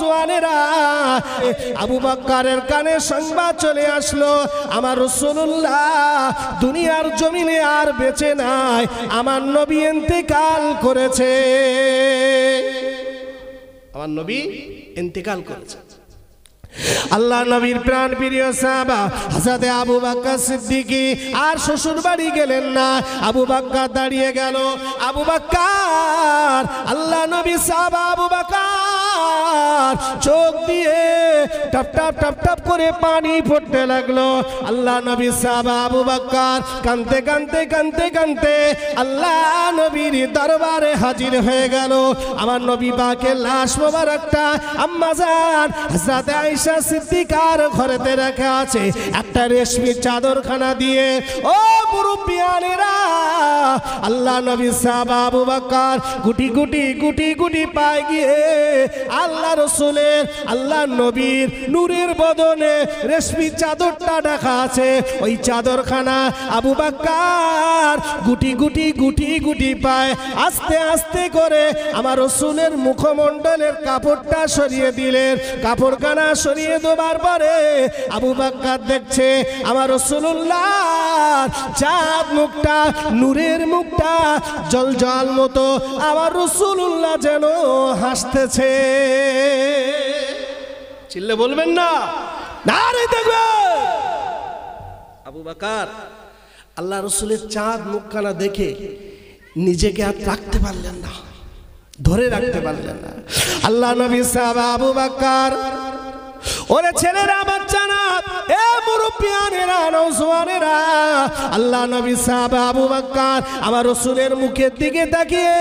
নওজওয়ানেরা, আবু বকরের কানে সংবাদ চলে আসলো আমার রাসূলুল্লাহ দুনিয়ার জমিনে আর বেঁচে নাই, আমার নবী ইন্তেকাল করেছে, আমার নবী ইন্তেকাল করেছে। আল্লাহ নবীর প্রাণ প্রিয় সাহাবা হযরত আবু বকর সিদ্দিক আর শ্বশুর বাড়ি গেলেন না, আবু বকর দাঁড়িয়ে গেল। আবু বকর, আল্লাহ নবী সাহাবা আবু বকর চোখ দিয়ে টপ টপ টপ টপ করে পানি পড়তে লাগলো। আল্লাহ নবী সাহাবা আবু বকর কাঁদতে কাঁদতে কাঁদতে কাঁদতে আল্লাহ নবীর দরবারে হাজির হয়ে গেল। আমার নবী পাকের লাশ মোবারকটা আম্মা জান হযরত আয়েশা সিদ্দিকার ঘরেতে রাখা আছে, একটা রেশমি চাদরখানা দিয়ে। ও মুরব্বিয়ানেরা, আল্লাহ নবী সাহাবা আবু বকর গুটি গুটি গুটি গুটি পায় গিয়ে আল্লাহ রাসূলের, আল্লাহ নবীর নূরের বদনে রেশমি চাদরটা ঢাকা আছে, ওই চাদরখানা আবু বকর গুটি গুটি গুটি গুটি পায়। আস্তে আস্তে করে আমার রাসূলের মুখমণ্ডলের কাপড়টা সরিয়ে দিলেন। কাপড়খানা সরিয়ে দেবার পরে আবু বকর দেখছে আমার রাসূলুল্লাহ চাঁদ মুখটা, নূরের মুখটা জলজল মতো, আমার রাসূলুল্লাহ যেন হাসতেছে। চিল্লে বলবেন না, নারে দেখবে। আবু বকর আল্লাহ রাসূলের চাঁদ মুখখানা দেখে নিজেকে আর রাখতে পারলেন না, ধরে রাখতে পারলেন না। আল্লাহ নবী সাহাবা আবু বকর, ওরে ছেলেরা বাচ্চারা, এ মুরব্বিয়ানেরা নওজওয়ানেরা, আল্লাহ নবী সাহাবা আবু বকর আমার রাসূলের মুখের দিকে তাকিয়ে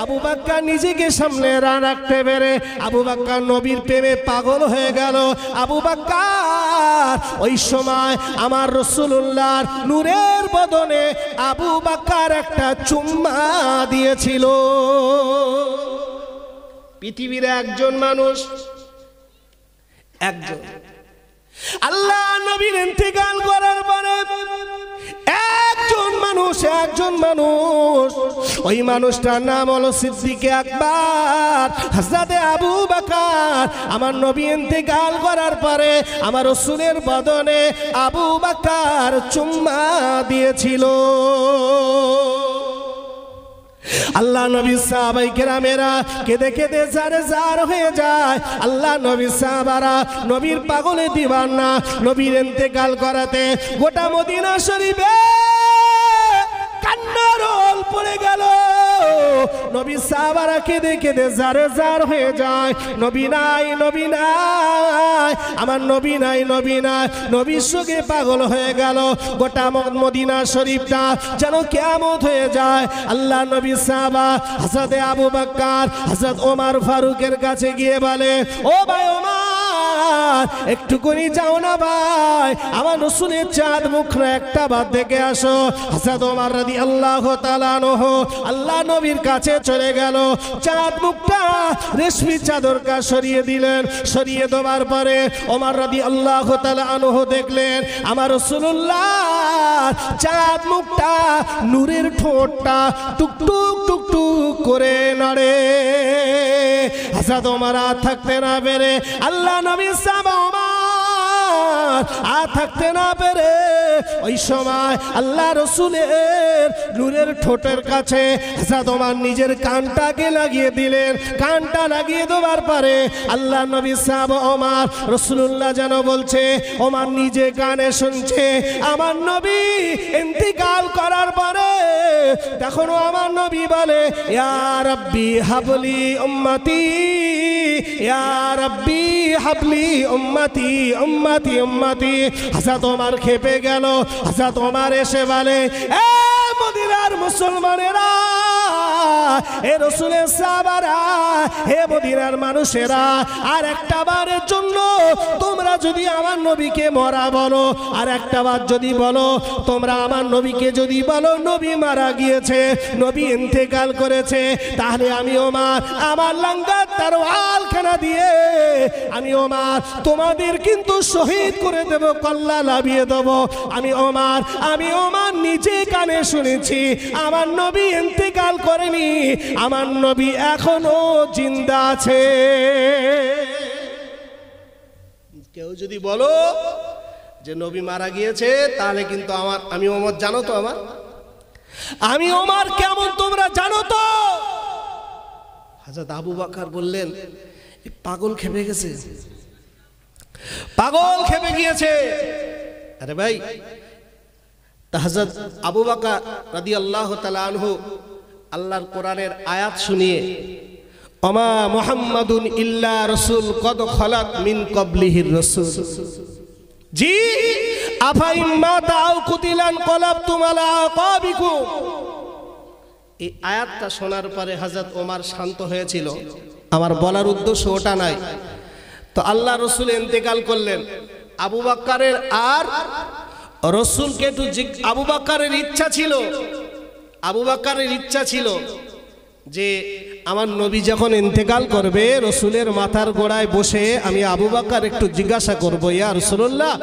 আবু বকর নিজেকে সামনে রাখতে পেরে আবু বকর নবীর প্রেমে পাগল হয়ে গেল। আবু বকর ওই সময় আমার রাসূলুল্লাহর নূরের বদনে আবু বকর একটা চুম্মা দিয়েছিল। পৃথিবীর একজন মানুষ, একজন, আল্লাহ নবীর ইন্তেকাল করার পরে একজন মানুষ, ওই মানুষটার নাম হলো সিদ্দিকে আকবর হযরত আবু বকর। আমার নবী ইন্তেকাল করার পরে আমার রাসূলের বদনে আবু বকর চুম্মা দিয়েছিল। আল্লাহ নবী সাহাবায়ে কেরামেরা কেঁদে কেঁদে জারে জার হয়ে যায়। আল্লাহ নবী সাহাবারা নবীর পাগলে দিওয়ানা, নবীর ইন্তেকাল করাতে গোটা মদিনা শরীফে কান্নার রোল পড়ে গেল। নবী সাহাবারা কেঁদে কেঁদে জারে জার হয়ে যায়, নবী নাই, নবী নাই, আমার নবী নাই, নবী নাই। নবীর শোকে পাগল হয়ে গেল। গোটা মদিনা শরীফটা যেন কিয়ামত হয়ে যায়। আল্লাহ নবী সাহাবা হযরত আবু বকর, হযরত ওমর ফারুকের কাছে গিয়ে বলে, ও ভাই ওমর, একটুকুনি যাও না ভাই, আমার রাসূলের চাঁদ মুখটা একটা বার দেখে আসো। হযরত ওমর রাদিয়াল্লাহু তাআলা আনহু আল্লাহ নবীর কাছে চলে গেল। চাঁদ মুখটা রেশমি চাদরটা সরিয়ে দিলেন। সরিয়ে দেওয়ার পরে ওমর রাদিয়াল্লাহু তাআলা আনহু দেখলেন আমার রাসূলুল্লাহ চাঁদ মুখটা, নূরের ঠোঁটটা টুকটুক টুকটুক করে নড়ে। হযরত ওমর আর থাকতে না পেরে, আল্লাহ নবী সাহাবা ওমর আর থাকতে না পেরে ওই সময় আল্লাহ রাসূলের নূরের ঠোঁটের কাছে হযরত ওমর নিজের কানটাকে লাগিয়ে দিলেন। কানটা লাগিয়ে দেওয়ার পরে আল্লাহ নবী সাহাবা ওমর রাসূলুল্লাহ যেন বলছে, ওমর নিজে কানে শুনছে আমার নবী ইন্তেকাল করার পরে তখন আমার নবী বলে, ইয়া রাব্বি হাবলি উম্মতি, ইয়া রাব্বি হাবলি উম্মতি, উম্মতি উম্মতি। হযরত ওমর খেপে গেল। হযরত ওমর এসে বলে, এ মদিনার মুসলমানেরা, হে রাসূলের সাহাবারা, হে মদিনার মানুষেরা, আর একটা বারের জন্য তোমরা যদি আমার নবীকে মরা বলো, আর একটা বার যদি বলো, তোমরা আমার নবীকে যদি বলো নবী মারা গিয়েছে, নবী ইন্তেকাল করেছে, তাহলে আমি ওমর আমার লাঙ্গার তরোয়ালখানা দিয়ে আমি ওমর তোমাদের কিন্তু শহীদ করে দেব, কল্লা লাভিয়ে দেব। আমি ওমর নিজে কানে শুনেছি আমার নবী ইন্তেকাল করেনি, আমার নবী এখনো জিন্দা আছে। কেউ যদি বলো যে নবী মারা গিয়েছে তাহলে কিন্তু আমি ওমর জানো তো আমি ওমর কেমন তোমরা জানো তো। হযরত আবু বকর বললেন পাগল খেপে গেছে, পাগল খেপে গিয়েছে। আরে ভাই, হযরত আবু বকর রাদিয়াল্লাহু তাআলা আনহু আল্লাহর কোরআনের আয়াত শুনিয়ে ওমা মুহাম্মাদুন ইল্লা রাসূল কদ খালাত মিন ক্বাবলিহির রাসূল জি আফা ইম্মা তাও কুতিলান কলাবতুম আলা আকাবিকুম। এই আয়াতটা শোনার পরে হযরত ওমর শান্ত হয়েছিল। আমার বলার উদ্দেশ্য ওটা নাই। তো আল্লাহ রাসূল ইন্তেকাল করলেন, আবু বকরের আর রাসূলকে একটু আবু বকরের ইচ্ছা ছিল যে আমার নবী যখন ইন্তেকাল করবে রাসূলের মাথার গোড়ায় বসে আমি আবু বকর একটু জিজ্ঞাসা করব, ইয়া রাসূলুল্লাহ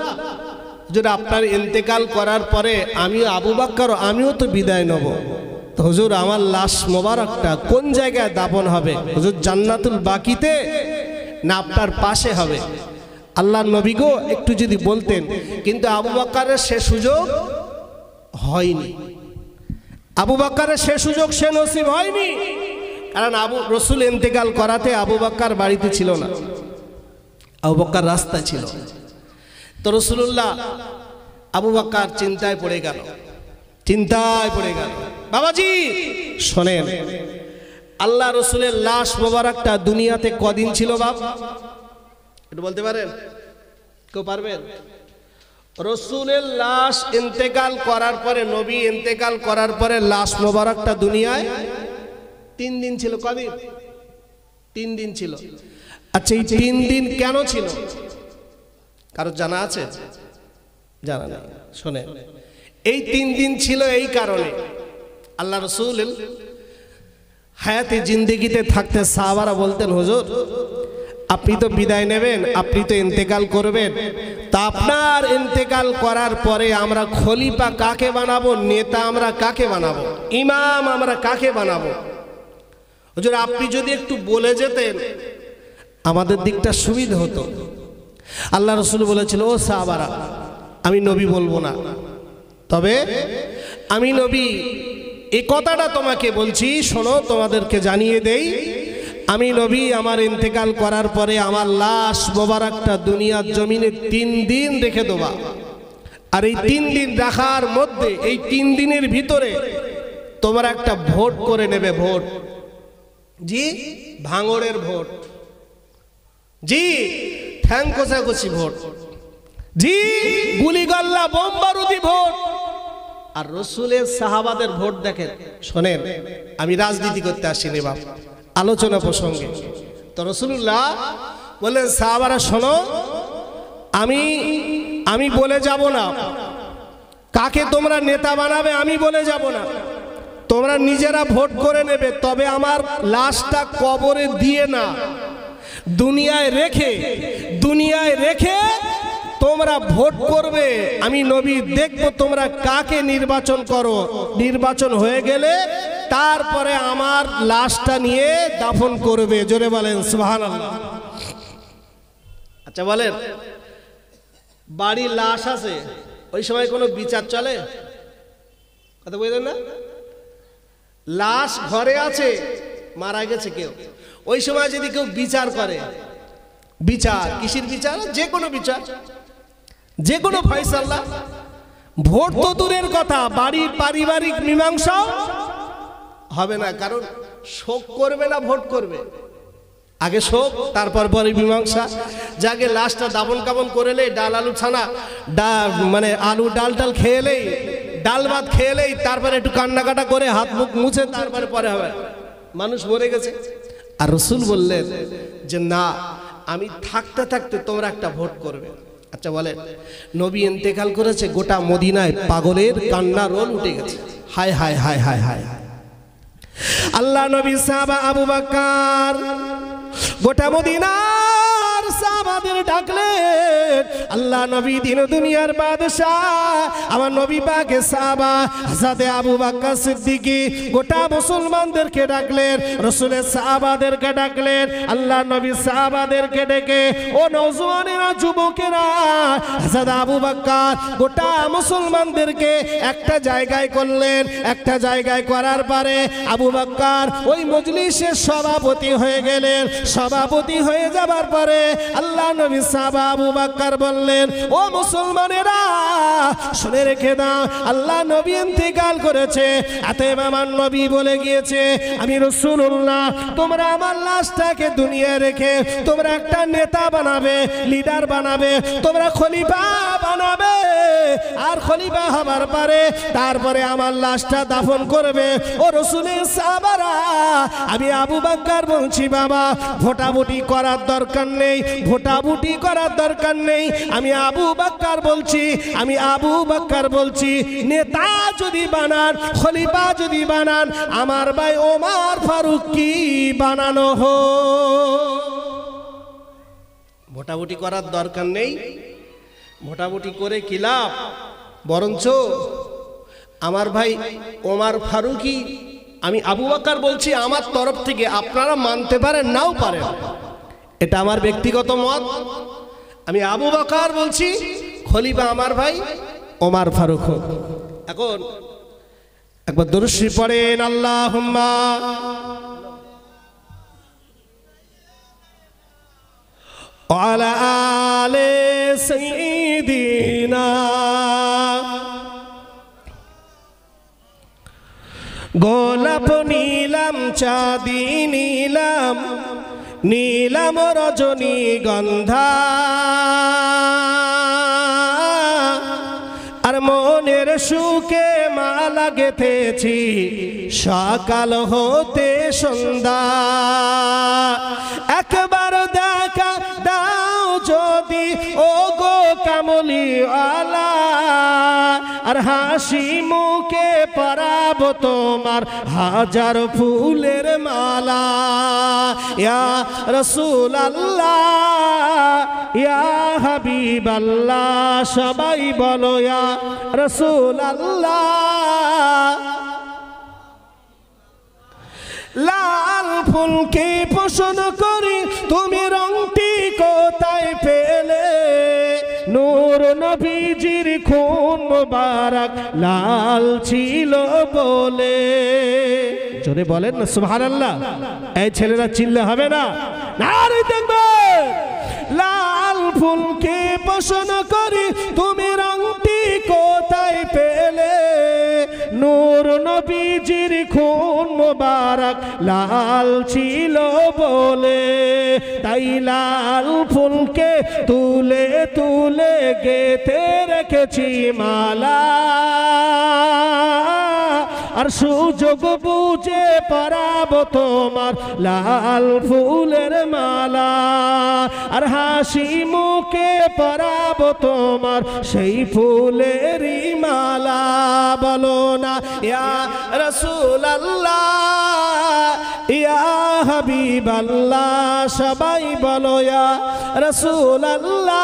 যদি আপনার ইন্তেকাল করার পরে আমি আবু বকর আমিও তো বিদায় নেব, তো হুজুর আমার লাশ মোবারকটা কোন জায়গায় দাফন হবে? হুজুর জান্নাতুল বাকিতে না আপনার পাশে হবে? আল্লাহর নবী গো একটু যদি বলতেন। কিন্তু আবু বকরের সে সুযোগ হয়নি, আবু বকরের সে সুযোগ সে নসিব হয়নি। কারণ রাসূল ইন্তেকাল করাতে আবু বকর বাড়িতে ছিল না, আবু বকর রাস্তায় ছিল। তো রাসূলুল্লাহ আবু বকর চিন্তায় পড়ে গেল। বাবাজি শোনেন, আল্লাহ রাসূলের লাশ মোবারকটা দুনিয়াতে কদিন ছিল বাপ? একটু বলতে পারেন? কেউ পারবেন? রাসূলের লাশ ইন্তেকাল করার পরে, নবী ইন্তেকাল করার পরে লাশ মোবারকটা দুনিয়ায় 3 দিন ছিল। কদিন? 3 দিন ছিল। আচ্ছা এই 3 দিন কেন ছিল কারো জানা আছে? জানা নেই। শোনেন, এই 3 দিন ছিল এই কারণে, আল্লাহ রাসূল হায়াতে জিন্দেগিতে থাকতে সাহাবারা বলতেন হুজুর আপনি তো বিদায় নেবেন, আপনি তো ইন্তেকাল করবেন, তা আপনার ইন্তেকাল করার পরে আমরা খলিফা কাকে বানাবো, নেতা আমরা কাকে বানাবো, ইমাম আমরা কাকে বানাবো? হুজুর আপনি যদি একটু বলে যেতেন আমাদের দিকটা সুবিধা হতো। আল্লাহ রাসূল বলেছিল ও সাহাবারা আমি নবী বলবো না, তবে আমি নবী এই কথাটা তোমাকে বলছি, শোনো তোমাদেরকে জানিয়ে দেই, আমি নবী আমার ইন্তেকাল করার পরে আমার লাশ মোবারকটা দুনিয়ার জমিনে 3 দিন রেখে দেবা। আর এই 3 দিন রাখার মধ্যে, এই 3 দিনের ভিতরে তোমরা একটা ভোট করে নেবে। ভোট? জি ভাঙড়ের ভোট, জি ঠ্যাং কষাকষি ভোট, জি গুলিগল্লা বোমবারুদি ভোট। আর রাসূলের সাহাবাদের ভোট দেখেন। শোনেন, আমি রাজনীতি করতে আসিনি বাপ, আলোচনা প্রসঙ্গে। তো রাসূলুল্লাহ বললেন সাহাবারা শোনো, আমি বলে যাব না কাকে তোমরা নেতা বানাবে, আমি বলে যাব না, তোমরা নিজেরা ভোট করে নেবে। তবে আমার লাশটা কবরে দিয়ে না, দুনিয়ায় রেখে তোমরা ভোট করবে। আমি নবী দেখবো তোমরা কাকে নির্বাচন করো, নির্বাচন হয়ে গেলে তারপরে আমার লাশটা নিয়ে দাফন করবে। জোরে বলেন সুবহানাল্লাহ। আচ্ছা বলেন, বাড়ির লাশ আছে, ওই সময় কোনো বিচার চলে? কথা বুঝলেন না? লাশ ঘরে আছে, মারা গেছে কেউ, ওই সময় যদি কেউ বিচার করে, বিচার কিসের বিচার? যে কোনো বিচার, যে কোনো ফয়সালা। ভোট তো দূরের কথা, বাড়ির পারিবারিক মীমাংসা হবে না। কারণ শোক করবে না ভোট করবে? আগে শোক, তারপর পরে মীমাংসা। যাকে লাশটা দাফন কাফন করেলেই, ডাল আলু ছানা মানে আলু ডাল খেয়েলেই, ডাল ভাত খেয়েলেই, তারপরে একটু কান্নাকাটা করে হাত মুখ মুছে তারপরে পরে হবে মানুষ মরে গেছে। আর রাসূল বললেন যে না, আমি থাকতে থাকতে তোমরা একটা ভোট করবে। আচ্ছা বলেন, নবী ইন্তেকাল করেছে, গোটা মদিনায় পাগলের কান্না রোল উঠে গেছে। হায় হায় হায় হায় হায়। আল্লাহ নবী সাহাবা আবু বকর গোটা মদিনার সাহাবাদের ডাকলেন। আল্লাহ নবী দিন দুনিয়ার বাদশাহ আমার নবী পাকের সাহাবা হযরত আবু বকর সিদ্দিক গোটা মুসলমানদেরকে ডাকলেন, রাসূলের সাহাবাদেরকে ডাকলেন। আল্লাহ নবী সাহাবাদেরকে ডেকে ও নওজওয়ানেরা, যুবকেরা, হযরত আবু বকর গোটা মুসলমানদেরকে একটা জায়গায় করলেন। একটা জায়গায় করার পরে আবু বকর ওই মজলিসের সভাপতি হয়ে গেলেন। সভাপতি হয়ে যাবার পরে আল্লাহ নবী সাহাবা আবু বকর বললেন, ও মুসলমানেরা শুনে রেখে দাও, আল্লাহ নবী ইন্তেকাল করেছে, অতএব আমার নবী বলে গিয়েছে আমি রাসূলুল্লাহ, তোমরা আমার লাশটাকে দুনিয়ায় রেখে তোমরা একটা নেতা বানাবে, লিডার বানাবে, তোমরা খলিফা বানাবে। আর খলিফা হবার পরে তারপরে আমার লাশটা দাফন করবে। ও রাসূলের সাহাবারা, আমি আবু বকর বলছি বাবা, ভোটাভুটি করার দরকার নেই, ভোটাভুটি করার দরকার নেই। আমি আবু বকর বলছি, আমি আবু বকর বলছি, নেতা যদি বানান, খলিফা যদি বানান, আমার ভাই ওমর ফারুক কি বানানো হো। ভোটাভুটি করার দরকার নেই, ভোটাভুটি করে কি লাভ, বরঞ্চ আমার ভাই ওমর ফারুকই, আমি আবু বকর বলছি আমার তরফ থেকে, আপনারা মানতে পারেন নাও পারেন, এটা আমার ব্যক্তিগত মত। আমি আবু বকর বলছি, খলিফা আমার ভাই ওমর ফারুক হোক। এখন একবার দুরূদ শরীফ পড়েন, আল্লাহুম্মা ওয়ালা আলে সাইয়্যিদিনা। গোলাপ নীলাম, চাঁদি নীলাম, নীলাম রজনীগন্ধা, আর মনের সুখে মালা গেথেছি সকাল হতে সন্ধ্যা। একবার দেখা দাও যদি ও গো কামলিওয়ালা, আর হাসি মুখে পরাবো তোমার হাজার ফুলের মালা। ইয়া রাসূলুল্লাহ, ইয়া হাবিবাল্লাহ, সবাই বলো ইয়া রাসূলুল্লাহ। লাল ফুলকে পছন্দ করি, তুমি রংটি কোথায় পেলে? নূর নবীজির খুন মুবারক লাল ছিল বলে। জোরে বলেন না সুবহানাল্লাহ। এই ছেলেরা চিল্লে হবে না, নারে তাকবীর। লাল ফুলকে পছন্দ করি, তুমি রংটি কোথায় পেলে? নূর নবীজির খুন মুবারক লাল ছিল বলে। তাই লাল ফুলকে তুলে তুলে গেথে রেখেছি মালা, আর সুযোগ বুঝে পরাবো তোমার লাল ফুলের মালা। আর হাসি মুখে পরাবো তোমার সেই ফুলেরই মালা। বলো না ইয়া রাসূলুল্লাহ, ইয়া হাবিবাল্লাহ, সবাই বলো ইয়া রাসূলুল্লাহ।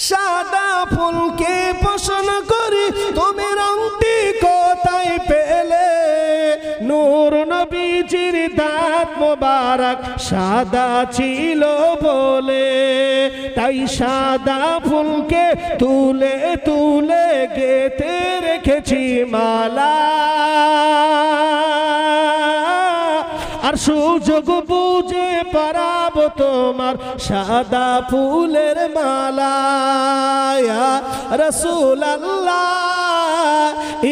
সাদা ফুলকে পছন্দ করি, তুমি রংটি কোথায় পেলে? নূর নবীজির দাঁত মোবারক সাদা ছিল বলে। তাই সাদা ফুলকে তুলে তুলে গেথে রেখেছি মালা, আর সুযোগ বুঝে পরাবো তোমার সাদা ফুলের মালা। ইয়া রাসূলুল্লাহ,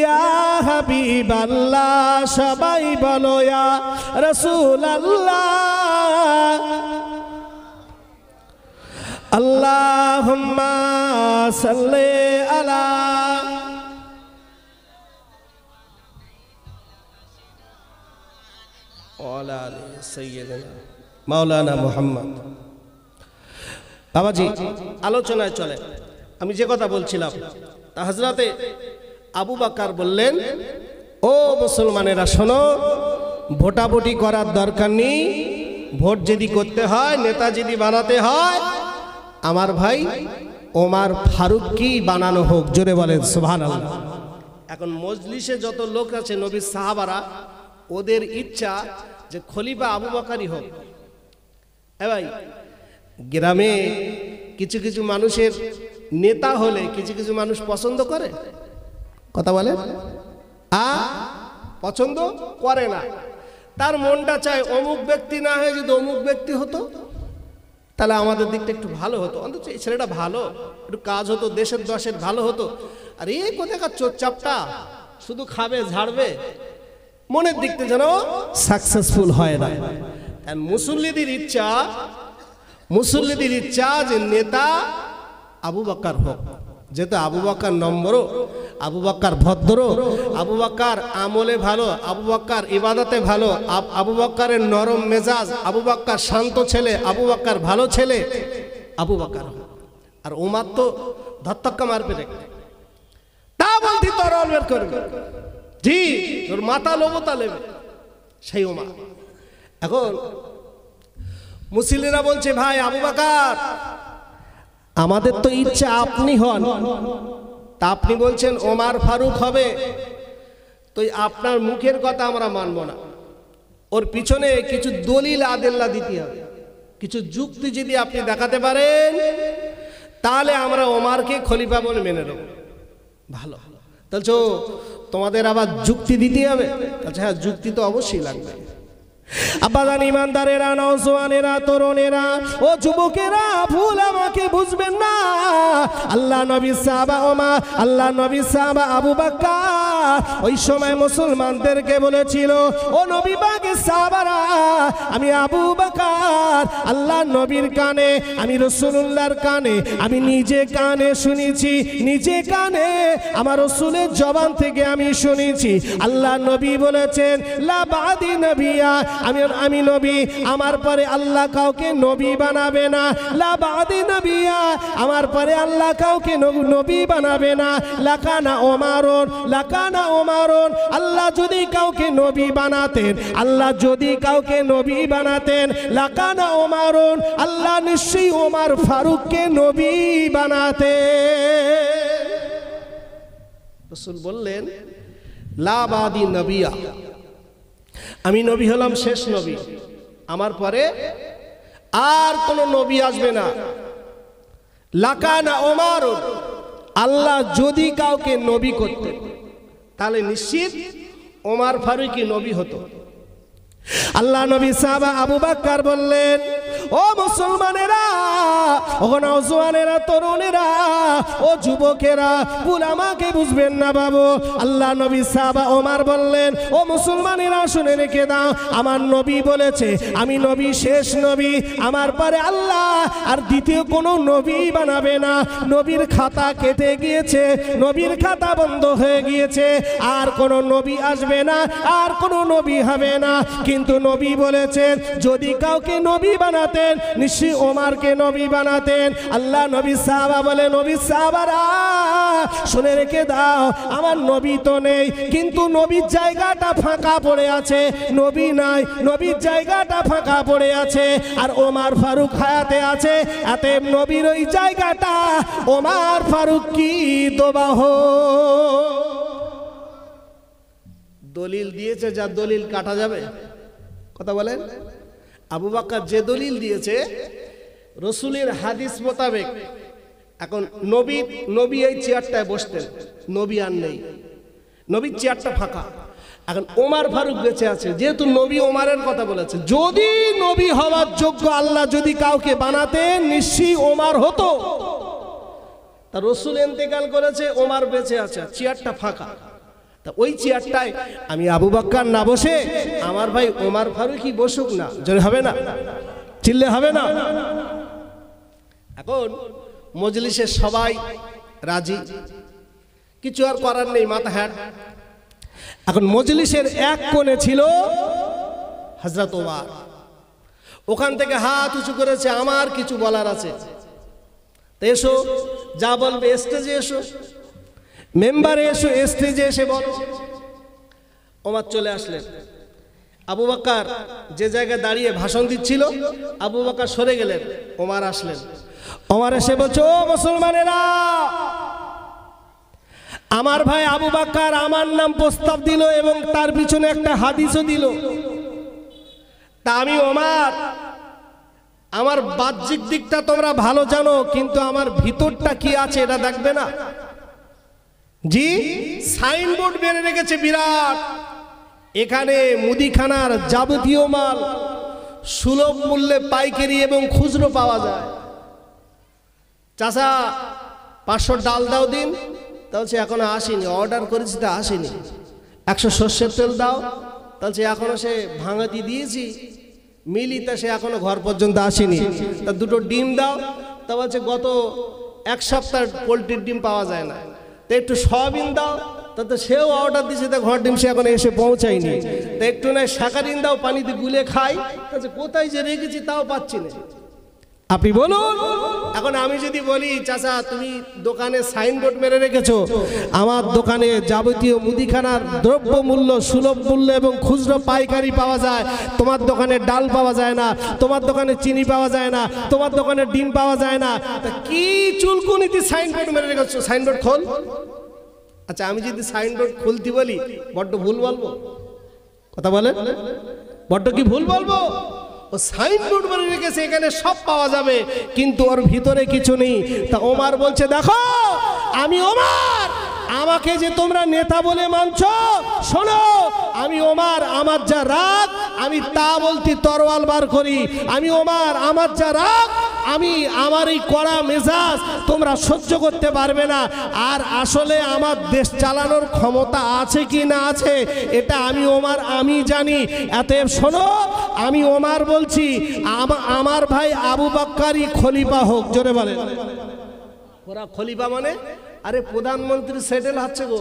ইয়া হাবিবাল্লাহ, সবাই বলো ইয়া রাসূলুল্লাহ। আল্লাহুম্মা সাল্লি আলা মাওলানা মুহাম্মদ। বাবাজি আলোচনায় চলে, আমি যে কথা বলছিলাম, তা হযরতে আবু বকর বললেন, ও মুসলমানেরা শোনো, ভোটাভুটি করার দরকার নেই। ভোট যদি করতে হয়, নেতা যদি বানাতে হয়, আমার ভাই ওমর ফারুককেই বানানো হোক। জোরে বলেন সুবহানাল্লাহ। এখন মজলিসে যত লোক আছে নবীর সাহাবারা, ওদের ইচ্ছা যে খলিফা আবু বকরই হোক। ভাই, গ্রামে কিছু কিছু মানুষের নেতা হলে কিছু কিছু মানুষ পছন্দ করে, কথা বলে পছন্দ করে না। তার মনটা চায় অমুক ব্যক্তি না হয়ে যদি অমুক ব্যক্তি হতো, তাহলে আমাদের দিকটা একটু ভালো হতো, অন্তত এই ছেলেটা ভালো, একটু কাজ হতো, দেশের দশের ভালো হতো। আর এই কোথাকার চোরচাপটা শুধু খাবে ঝাড়বে, মনের দিকতে যেন সাকসেসফুল হয় না। মুসল্লিদের ইচ্ছা যে নেতা আবু বকর হোক। যেহেতু আবু বকর নম্বরও, আবু বকর ভদ্র, আবু বকর আমলে ভালো, আবু বকর ইবাদতে ভালো, আবু বকরের নরম মেজাজ, আবু বকর শান্ত ছেলে, আবু বকর ভালো ছেলে, আবু বকর। আর ওমর তো ধত্তক্কা মারবে রে, তা বলতি তরল বের করবে, জি তোর মাথা লোবতা লেবে, সেই ওমর। এখন মুসলিমরা বলছে ভাই আবু বকর, আমাদের তো ইচ্ছা আপনি হন, তা আপনি বলছেন ওমর ফারুক হবে, তো আপনার মুখের কথা আমরা মানব না, ওর পিছনে কিছু দলিল আদেল্লা দিতে হবে, কিছু যুক্তি যদি আপনি দেখাতে পারেন তাহলে আমরা ওমরকে খলিফা বলে মেনে নেব। ভালো, তাহলে তোমাদের আবার যুক্তি দিতে হবে? আচ্ছা হ্যাঁ, যুক্তি তো অবশ্যই লাগবে। আব্বাজান ইমানদারেরা, নওজওয়ানেরা, তরুণেরা ও যুবকেরা, ভুল আমাকে বুঝবেন না। আল্লাহ নবী সাহাবা ওমর, আল্লাহ নবী সাহাবা আবু বকর ওই সময় মুসলমানদেরকে বলেছিল, ও নবী পাকের সাহাবারা, আমি আবু বকর আল্লাহ নবীর কানে, আমি রাসূলুল্লাহর কানে, আমি নিজে কানে শুনেছি, নিজে কানে আমার রাসূলের জবান থেকে আমি শুনেছি। আল্লাহ নবী বলেছেন, লা বাদি নবিয়া, আমি নবী, আমার পরে আল্লাহ কাউকে নবী বানাবে না। লা বাদি নবিয়া, আমার পরে আল্লাহ কাউকে নবী বানাবে না। লাকানা ওমরুন, লাকানা ওমরুন, আল্লাহ যদি কাউকে নবী বানাতেন, আল্লাহ যদি কাউকে নবী বানাতেন, লাকানা ওমরুন, আল্লাহ নিশ্চয়ই ওমর ফারুককে নবী বানাতেন। রাসূল বললেন, লা বাদি নবিয়া, আমি নবী হলাম শেষ নবী, আমার পরে আর কোন নবী আসবে না। লাকানা ওমর, আল্লাহ যদি কাউকে নবী করতেন তাহলে নিশ্চিত ওমর ফারুকই নবী হতো। আল্লাহ নবী সাহাবা আবু বকর বললেন, ও মুসলমানেরা, ও নওজওয়ানেরা, তরুণেরা, ও যুবকেরা, ভুল আমাকে বুঝবেন না বাবু। আল্লাহ নবী সাহাবা ওমর বললেন, ও মুসলমানেরা শুনে রেখে দাও, আমার নবী বলেছে আমি নবী শেষ নবী, আমার পরে আল্লাহ আর দ্বিতীয় কোনো নবী বানাবে না। নবীর খাতা কেটে গিয়েছে, নবীর খাতা বন্ধ হয়ে গিয়েছে, আর কোনো নবী আসবে না, আর কোনো নবী হবে না। কিন্তু নবী বলেছেন যদি কাউকে নবী বানাতেন নিশ্চয়ই ওমরকে নবী বানাতেন। আল্লাহ নবী সাহাবা বলে, নবী সাহাবারা শুনে রেখে দাও, আমার নবী তো নেই, কিন্তু নবীর জায়গাটা ফাঁকা পড়ে আছে। নবী নাই, নবীর জায়গাটা ফাঁকা পড়ে আছে, আর ওমর ফারুক হায়াতে আছে, এতে নবীর ওই জায়গাটা ওমর ফারুক কি দোবাহ। দলিল দিয়েছে, যা দলিল কাটা যাবে, কথা বলেন। আবু বকর যে দলিল দিয়েছে রাসূলের হাদিস মোতাবেক, এখন নবী এই চেয়ারটায় বসতেন, নবী আর নেই, নবীর চেয়ারটা ফাঁকা, এখন ওমর ফারুক বেঁচে আছে, যেহেতু নবী ওমরের কথা বলেছে, যদি নবী হওয়ার যোগ্য আল্লাহ যদি কাউকে বানাতেন নিশ্চয়ই ওমর হতো। তা রাসূল ইন্তেকাল করেছে, ওমর বেঁচে আছে, চেয়ারটা ফাঁকা, ওই চেয়ারটায় আমি আবু বকর না বসে আমার ভাই ওমর ফারুকই বসুক না, জোরে হবে না, চিল্লে হবে না। এখন মজলিসে সবাই রাজি, কিছু আর করার নেই, মাথা হ্যাট। এখন মজলিসের এক কোণে ছিল হযরত ওমর, ওখান থেকে হাত উঁচু করেছে, আমার কিছু বলার আছে, এসো, যা বলবে স্টেজে এসো, মেম্বারে এসো, স্টেজে এসে বলো। ওমর চলে আসলেন, আবু বকর যে জায়গায় দাঁড়িয়ে ভাষণ দিচ্ছিল, আবু বকর সরে গেলেন, ওমর আসলেন। ওমর এসে বলছে, ও মুসলমানেরা, আমার ভাই আবু বকর আমার নাম প্রস্তাব দিল এবং তার পিছনে একটা হাদিসও দিল। তা আমি ওমর, আমার বাহ্যিক দিকটা তোমরা ভালো জানো, কিন্তু আমার ভিতরটা কি আছে এটা দেখবে না? জি, সাইনবোর্ড বেড়ে রেখেছে বিরাট, এখানে মুদিখানার যাবতীয় মাল সুলভ মূল্যে পাইকারি এবং খুচরো পাওয়া যায়। চাচা 500 ডাল দাও দিন, তাহলে এখনো আসেনি, অর্ডার করেছি তা আসেনি। 100 সর্ষের তেল দাও, তাহলে এখনো সে ভাঙাতি দিয়েছি মিলিতে, সে এখনো ঘর পর্যন্ত আসেনি। তা 2টো ডিম দাও, তা বলছে গত 1 সপ্তাহ পোলট্রির ডিম পাওয়া যায় না। তা একটু সয়াবিন দাও, তা তো সেও অর্ডার দিয়েছে, তা ঘর ডিম সে এখন এসে পৌঁছায়নি। তা একটু নয় শাকারিন দাও, পানিতে গুলে খাই, তাহলে কোথায় যে রেখেছি তাও পাচ্ছি না। আপনি বলুন, এখন আমি যদি বলি চাচা তুমি দোকানে সাইনবোর্ড মেরে রেখেছো, আমার দোকানে যাবতীয় মুদিখানার দ্রব্য মূল্য সুলভ মূল্য এবং খুচরো পাইকারি পাওয়া যায়, তোমার দোকানে ডাল পাওয়া যায় না, তোমার দোকানে চিনি পাওয়া যায় না, তোমার দোকানে ডিম পাওয়া যায় না, তা কি চুলকুনিতে সাইনবোর্ড মেরে রেখেছো, সাইনবোর্ড খোল। আচ্ছা, আমি যদি সাইনবোর্ড খুলতে বলি বড্ড ভুল বলবো? কথা বলেন, বড্ড কি ভুল বলবো? ও সাইনবোর্ড মেরে রেখেছে, এখানে সব পাওয়া যাবে, কিন্তু ওর ভিতরে কিছু নেই। তা ওমর বলছে, দেখো আমি ওমর, আমাকে যে তোমরা নেতা বলে মানছো, শোনো আমি ওমর, আমার যা রাগ আমি তা বলতে তরোয়াল বার করি। আমি ওমর, আমার যা রাগ, আমি আমার এই কড়া মেজাজ তোমরা সহ্য করতে পারবে না। আর আসলে আমার দেশ চালানোর ক্ষমতা আছে কি না আছে এটা আমি ওমর আমি জানি। এতএব শোনো, আমি ওমর বলছি আমার ভাই আবু বকরই খলিফা হোক। জোরে বলেন। ওরা খলিফা মানে আরে প্রধানমন্ত্রী সেটেল হচ্ছে গো,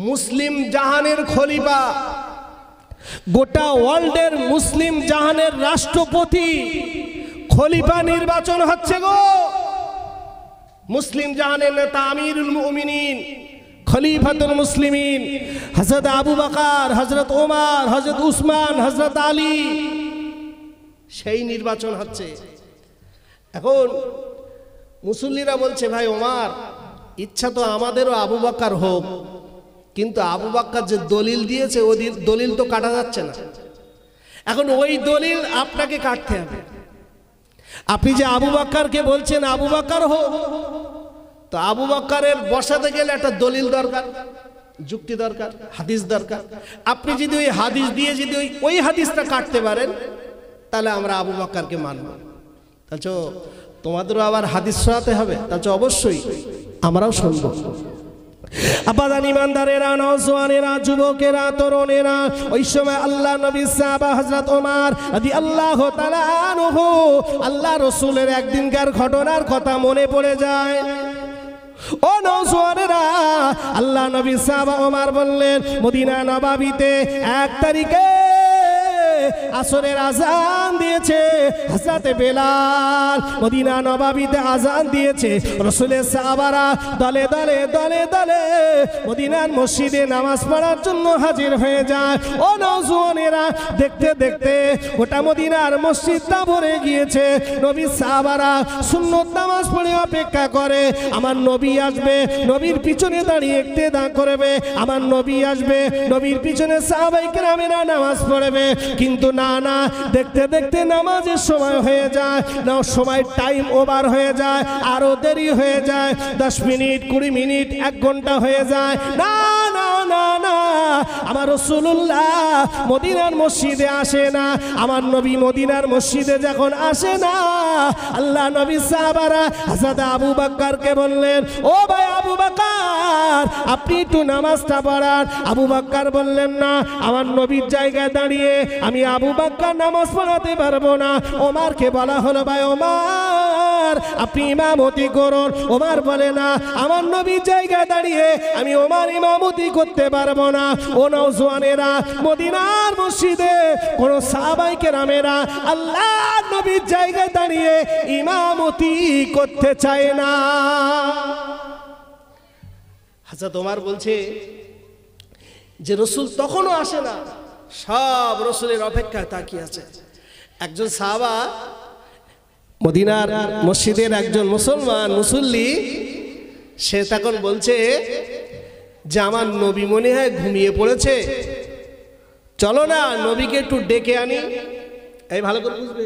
মুসলিম জাহানের খলিফা, গোটা ওয়ার্ল্ডের মুসলিম জাহানের রাষ্ট্রপতি খলিফা নির্বাচন হচ্ছে গো। মুসলিম জাহানের নেতা আমিরুল মুমিনিন খলিফাতুল মুসলিমিন হযরত আবু বকর, হযরত ওমর, হযরত উসমান, হযরত আলী, সেই নির্বাচন হচ্ছে। এখন মুসল্লিরা বলছে, ভাই ওমর, ইচ্ছা তো আমাদেরও আবু বকর হোক, কিন্তু আবু বকর যে দলিল দিয়েছে ওই দলিল তো কাটা যাচ্ছে না। এখন ওই দলিল আপনাকে কাটতে হবে। আপনি যে আবু বকরকে বলছেন আবু বকর হোক, তো আবু বকরের বসাতে গেলে একটা দলিল দরকার, যুক্তি দরকার, হাদিস দরকার। আপনি যদি ওই হাদিস দিয়ে যদি ওই হাদিসটা কাটতে পারেন, তাহলে আমরা আবু বকরকে মানব। তাহলে তোমাদেরও আবার হাদিস শোনাতে হবে, তাহলে অবশ্যই আমরাও শুনব। আপাদান ইমানদারেরা, নওজওয়ানেরা, যুবকেরা, তরুণেরা, ওই সময় আল্লাহ নবী সাহাবা হযরত ওমর রাদিয়াল্লাহু তাআলা আনহু, আল্লাহ রাসূলের একদিনকার ঘটনার কথা মনে পড়ে যায়। ও নওজওয়ানেরা, আল্লাহ নবী সাহাবা ওমর বললেন, মদিনা নববীতে 1 তারিখে আসরের আজান দিয়েছে হযরত বেলাল, মদিনা নববীতে আজান দিয়েছে। রাসূলের সাহাবারা দলে দলে দলে দলে মদিনার মসজিদে নামাজ পড়ার জন্য হাজির হয়ে যায়। ও নওজওয়ানেরা, দেখতে দেখতে গোটা মদিনার মসজিদটা ভরে গিয়েছে। নবীর সাহাবারা সুন্নত নামাজ পড়ে অপেক্ষা করে, আমার নবী আসবে, নবীর পিছনে দাঁড়িয়ে ইক্তেদা করবে, আমার নবী আসবে, নবীর পিছনে সাহাবায়ে কেরামেরা নামাজ পড়বে। কিন্তু না না, দেখতে দেখতে নামাজের সময় হয়ে যায় না, সময় টাইম ওভার হয়ে যায়, আরো দেরি হয়ে যায়, 10 মিনিট 20 মিনিট 1 ঘন্টা হয়ে যায়। না না না না, আমার রাসূলুল্লাহ মদিনার মসজিদে আসে না। আমার নবী মদিনার মসজিদে যখন আসে না, আল্লাহ নবী সাহাবারা হযরত আবু বকরকে বললেন, ও ভাই আবু বকর, আপনি একটু নামাজটা পড়ান। আবু বকর বললেন, না, আমার নবীর জায়গায় দাঁড়িয়ে আমি আবু বকর নামাজ পড়াতে পারবো না। ওমরকে বলা হলো, ভাই ওমর, আপনি ইমামতি করুন। ওমর বলে, না, আমার নবীর জায়গায় দাঁড়িয়ে আমি ওমর ইমামতি করতে পারবো না। ও নওজওয়ানেরা, মদিনার মসজিদে কোন সাহাবায়ে কেরামেরা আল্লাহর নবীর জায়গায় দাঁড়িয়ে ইমামতি করতে চায় না। হযরত ওমর বলছে যে রাসূল তখনও আসে না, সব রসুলের অপেক্ষায় তাকিয়ে আছে। একজন সাহাবা মদিনার মসজিদের একজন মুসলমান মুসল্লি, সে তখন বলছে যে আমার নবী মনে হয় ঘুমিয়ে পড়েছে, চলো না নবীকে একটু ডেকে আনি। এই ভালো করে বুঝবে,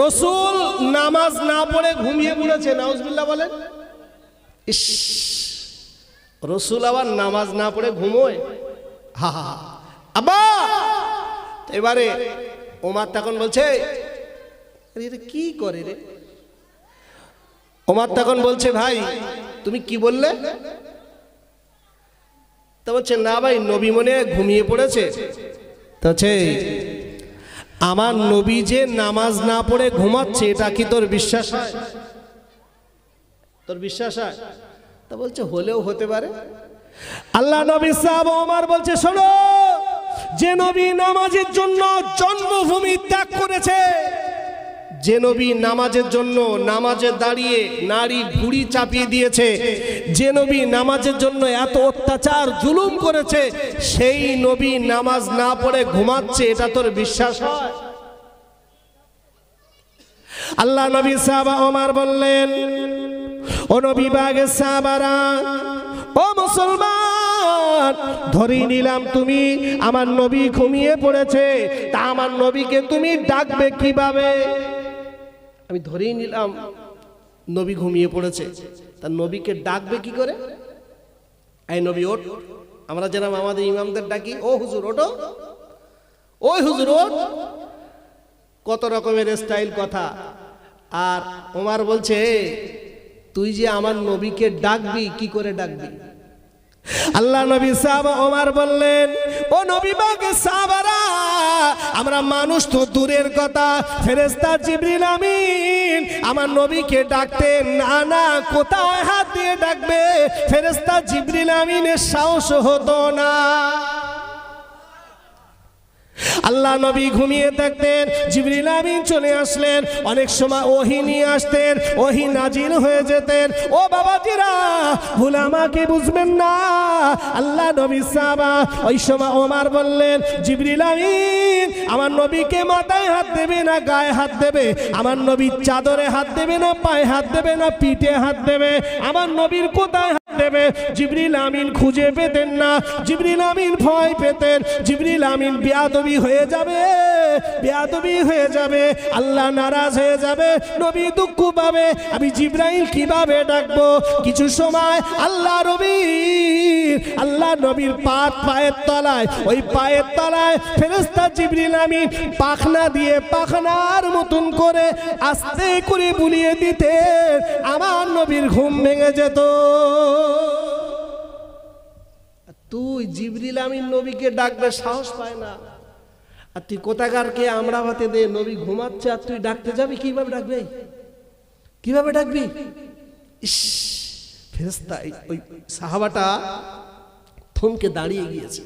রসুল নামাজ না পড়ে ঘুমিয়ে পড়েছে, নাউজুবিল্লাহ বলেন। ইস, রসুল আবার নামাজ না পড়ে ঘুমোয়, হা হা। আব্বা, এবারে ওমর তখন বলছে এটা কি করে রে? ওমর তখন বলছে ভাই তুমি কি বললে? তা বলছে না ভাই নবী মনে ঘুমিয়ে পড়েছে। তো আমার নবী যে নামাজ না পড়ে ঘুমাচ্ছে এটা কি তোর বিশ্বাস হয়? তোর বিশ্বাস হয়? তা বলছে হলেও হতে পারে। আল্লাহ নবী সাহাবা ওমর বলছে শোনো, যে নবী নামাজের জন্য জন্মভূমি ত্যাগ করেছে, যে নবী নামাজের জন্য নামাজে দাঁড়িয়ে নারী ভুঁড়ি চাপিয়ে দিয়েছে, যে নবী নামাজের জন্য এত অত্যাচার জুলুম করেছে, সেই নবী নামাজ না পড়ে ঘুমাচ্ছে, এটা তোর বিশ্বাস হয়? আল্লাহ নবী সাহাবা ওমর বললেন, ও নবী বাগের সাহাবারা, ও মুসলমান, ধরে নিলাম তুমি আমার নবী ঘুমিয়ে পড়েছে, তা আমার নবীকে তুমি ডাকবে কিভাবে? আমি ধরেই নিলাম নবী ঘুমিয়ে পড়েছে, তা নবীকে ডাকবে কি করে? এই নবী ওঠ। আমরা যেরকম আমাদের ইমামদের ডাকি, ও হুজুর ওঠো, ওই হুজুর ওঠ, কত রকমের স্টাইল কথা। আর ওমর বলছে তুই যে আমার নবীকে ডাকবি, কি করে ডাকবি? আল্লাহ নবী সাহাবা ওমর বললেন, ও নবী বাগে সাহাবারা, আমরা মানুষ তো দূরের কথা, ফেরেশতা জিবরিল আমিন আমার নবীকে ডাকতেন না, না কোথায় হাত দিয়ে ডাকবে? ফেরেশতা জিবরিল আমিনের সাহস হতো না। আল্লাহ নবী ঘুমিয়ে থাকতেন, জিবরিল আমিন চলে আসলেন, অনেক সময় ওহী নিয়ে আসতেন, ওহী নাজিল হয়ে যেতেন। ও বাবাজিরা, ভুল আমাকে বুঝবেন না। আল্লাহ নবী সাহাবা ওই সময় ওমর বললেন, জিবরিল আমিন আমার নবীকে মাথায় হাত দেবে না গায়ে হাত দেবে? আমার নবীর চাদরে হাত দেবে না পায়ে হাত দেবে না পিঠে হাত দেবে? আমার নবীর কোথায় হাত দেবে? জিবরিল আমিন খুঁজে পেতেন না, জিবরিল আমিন ভয় পেতেন, জিবরিল আমিন বেয়াদবি হয়ে যাবে, বেয়াদবি হয়ে যাবে, আল্লাহ নারাজ হয়ে যাবে, নবী দুঃখ পাবে, আমি জিবরাইল কিভাবে ডাকবো? কিছু সময় আল্লাহ নবীর পায়ের তলায়, ওই পায়ের তলায় ফেরেশতা জিবরিল আমিন পাখনা দিয়ে পাখনার মতন করে আস্তে করে বুলিয়ে দিতেন, আমার নবীর ঘুম ভেঙে যেত। তুই জিবরিল আমিন নবীকে ডাকবে সাহস পায় না, আর তুই কোথাকার কে আমরা হাতে দে, নবী ঘুমাচ্ছে আর তুই ডাকতে যাবি? কিভাবে ডাকবে? কিভাবে ডাকবি? ইস, ফেরেশতা ওই সাহাবাটা থমকে দাঁড়িয়ে গিয়েছে।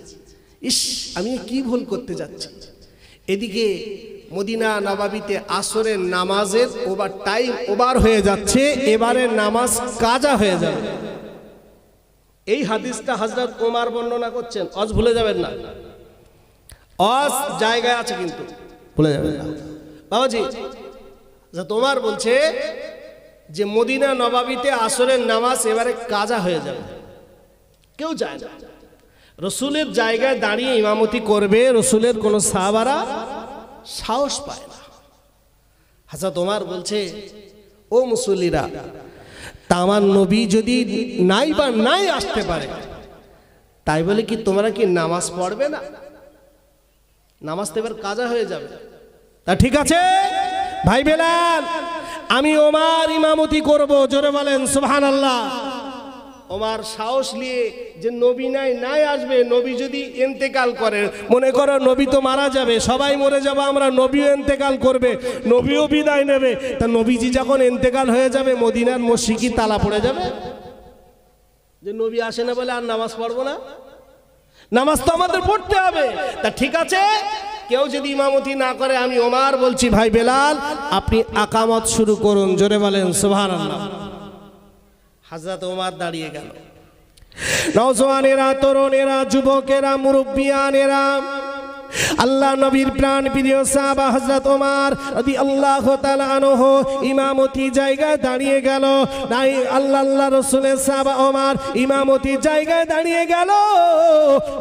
ইস, আমি কি ভুল করতে যাচ্ছি? এদিকে মদিনা নবাবিতে আসরের নামাজের ওভার হয়ে যাচ্ছে, এবারে নামাজ কাজা হয়ে যাবে। এই হাদিসটা হযরত ওমর বর্ণনা করছেন, অজ ভুলে যাবেন না, অজ জায়গায় আছে কিন্তু ভুলে যাবেন না বাবাজি। হযরত ওমর বলছে যে মদিনা নবাবিতে আসরের নামাজ এবারে কাজা হয়ে যাবে, কেউ যায় না, রসুলের জায়গায় দাঁড়িয়ে ইমামতি করবে, রসুলের কোন সাহাবারা সাহস পায় না। হযরত ওমর বলছে, ও মুসল্লিরা, তা আমার নবী যদি নাই আসতে পারে, তাই বলে কি তোমরা কি নামাজ পড়বে না? নামাজ তো এবার কাজা হয়ে যাবে। তা ঠিক আছে ভাই বেলাল, আমি ওমর ইমামতি করব, জোরে বলেন সুবহানাল্লাহ। ওমর সাহস নিয়ে যে নবী নাই আসবে, নবী যদি ইন্তেকাল করে, মনে করো নবী তো মারা যাবে, সবাই মরে যাবে, আমরা নবীও ইন্তেকাল করবে, নবীও বিদায় নেবে, তা নবীজি যখন ইন্তেকাল হয়ে যাবে মদিনার মসজিদে তালা পড়ে যাবে যে নবী আসে না বলে আর নামাজ পড়বো না? নামাজ তো আমাদের পড়তে হবে। তা ঠিক আছে, কেউ যদি ইমামতি না করে, আমি ওমর বলছি ভাই বেলাল আপনি আকামত শুরু করুন, জোরে বলেন সুবহানাল্লাহ। হযরত ওমর দাঁড়িয়ে গেল, নওজওয়ানেরা, তরুণেরা, যুবকেরা, মুরব্বিয়ানেরা, আল্লাহ নবীর প্রাণ প্রিয় সাহাবা হযরত ওমর রাদিয়াল্লাহু তাআলা আনহু ইমামতি জায়গায় দাঁড়িয়ে গেল। নাই আল্লাহ রাসূলের সাহাবা ওমর ইমামতি জায়গায় দাঁড়িয়ে গেল।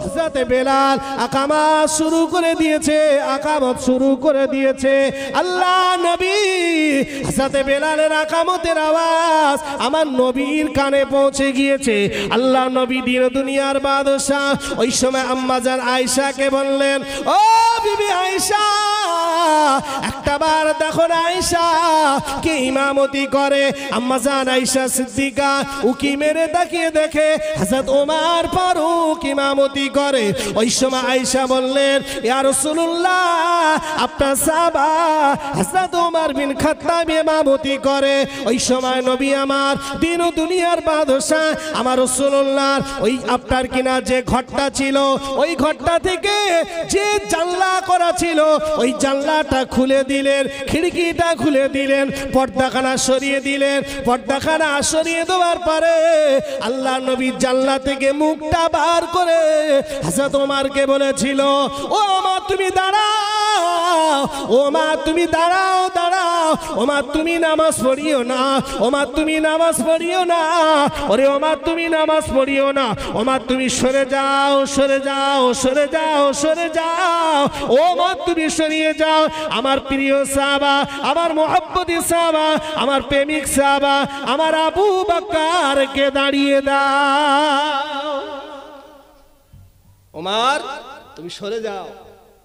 হযরত বেলাল আকামত শুরু করে দিয়েছে। আল্লাহ নবী হযরত বেলালের আকামতের আওয়াজ আমার নবীর কানে পৌঁছে গিয়েছে। আল্লাহ নবী দিন দুনিয়ার বাদশা ওই সময় আম্মাজান আয়েশাকে বললেন, ও বিবি আয়েশা, একটা বার দেখো না আয়েশা কে ইমামতি করে। আম্মাজান আয়েশা সিদ্দিকা উকি মেরে তাকিয়ে দেখে হযরত ওমর ফারুক ইমামতি করে। ওই সময় আয়েশা বললেন, ইয়া রাসূলুল্লাহ, আপনার সাহাবা হযরত ওমর বিন খাত্তাব ইমামতি করে। ওই সময় নবী আমার দিন ও দুনিয়ার বাদশা আমার রাসূলুল্লাহ ওই আপনার কিনা যে ঘরটা ছিল, ওই ঘরটা থেকে যে জানলা করা ছিল ওই জানলাটা খুলে দিলেন, খিড়কিটা খুলে দিলেন, পর্দাখানা সরিয়ে দিলেন। পর্দাখানা সরিয়ে দেওয়ার পরে আল্লাহ নবী জানলা থেকে মুখটা বার করে হযরত ওমরকে বলেছিল, ও মা তুমি দাঁড়াও, ও মা তুমি দাঁড়াও, ও মা তুমি নামাজ পড়িও না, ও মা তুমি নামাজ পড়িও না, ওরে ও মা তুমি নামাজ পড়িও না, ও মা তুমি সরে যাও, ও মা তুমি সরিয়ে যাও। আমার প্রিয় সাহাবা, আমার মুহাব্বতি সাহাবা, আমার প্রেমিক সাহাবা, আমার আবু বকরকে দাঁড়িয়ে দাও। ওমর তুমি সরে যাও,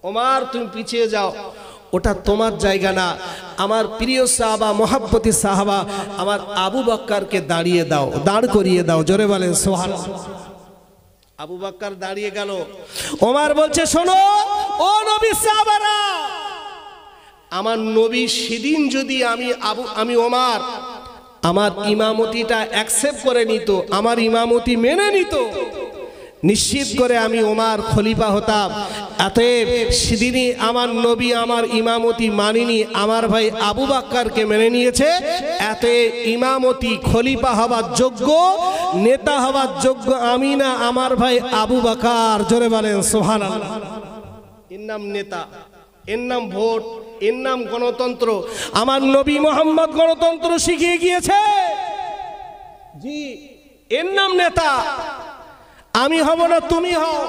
ওমর তুমি পিছিয়ে যাও, ওটা তোমার জায়গা না। আমার প্রিয় সাহাবা, মুহাব্বতি সাহাবা, আমার আবু বকরকে দাঁড়িয়ে দাও, দাঁড় করিয়ে দাও। জোরে বলেন সুবহানাল্লাহ। আবু বকর দাঁড়িয়ে গেল। ওমর বলছে, শোনো ও নবীর সাহাবারা, আমার নবী সেদিন যদি আমি ওমর আমার ইমামতিটা অ্যাকসেপ্ট করে নিত, আমার ইমামতি মেনে নিত, নিশ্চিত করে আমি ওমর খলিফা হতাম। অতএব সেদিনই আমার নবী আমার ইমামতি মানিনি, আমার ভাই আবু বকরকে মেনে নিয়েছে। অতএব ইমামতি খলিফা হওয়ার যোগ্য, নেতা হওয়ার যোগ্য আমি না, আমার ভাই আবু বকর। জোরে বলেন সুবহানাল্লাহ। এর নাম নেতা, এর নাম ভোট, এর নাম গণতন্ত্র। আমার নবী মুহাম্মদ গণতন্ত্র শিখিয়ে গিয়েছে, জি, এর নাম নেতা। আমি হব না তুমি হও,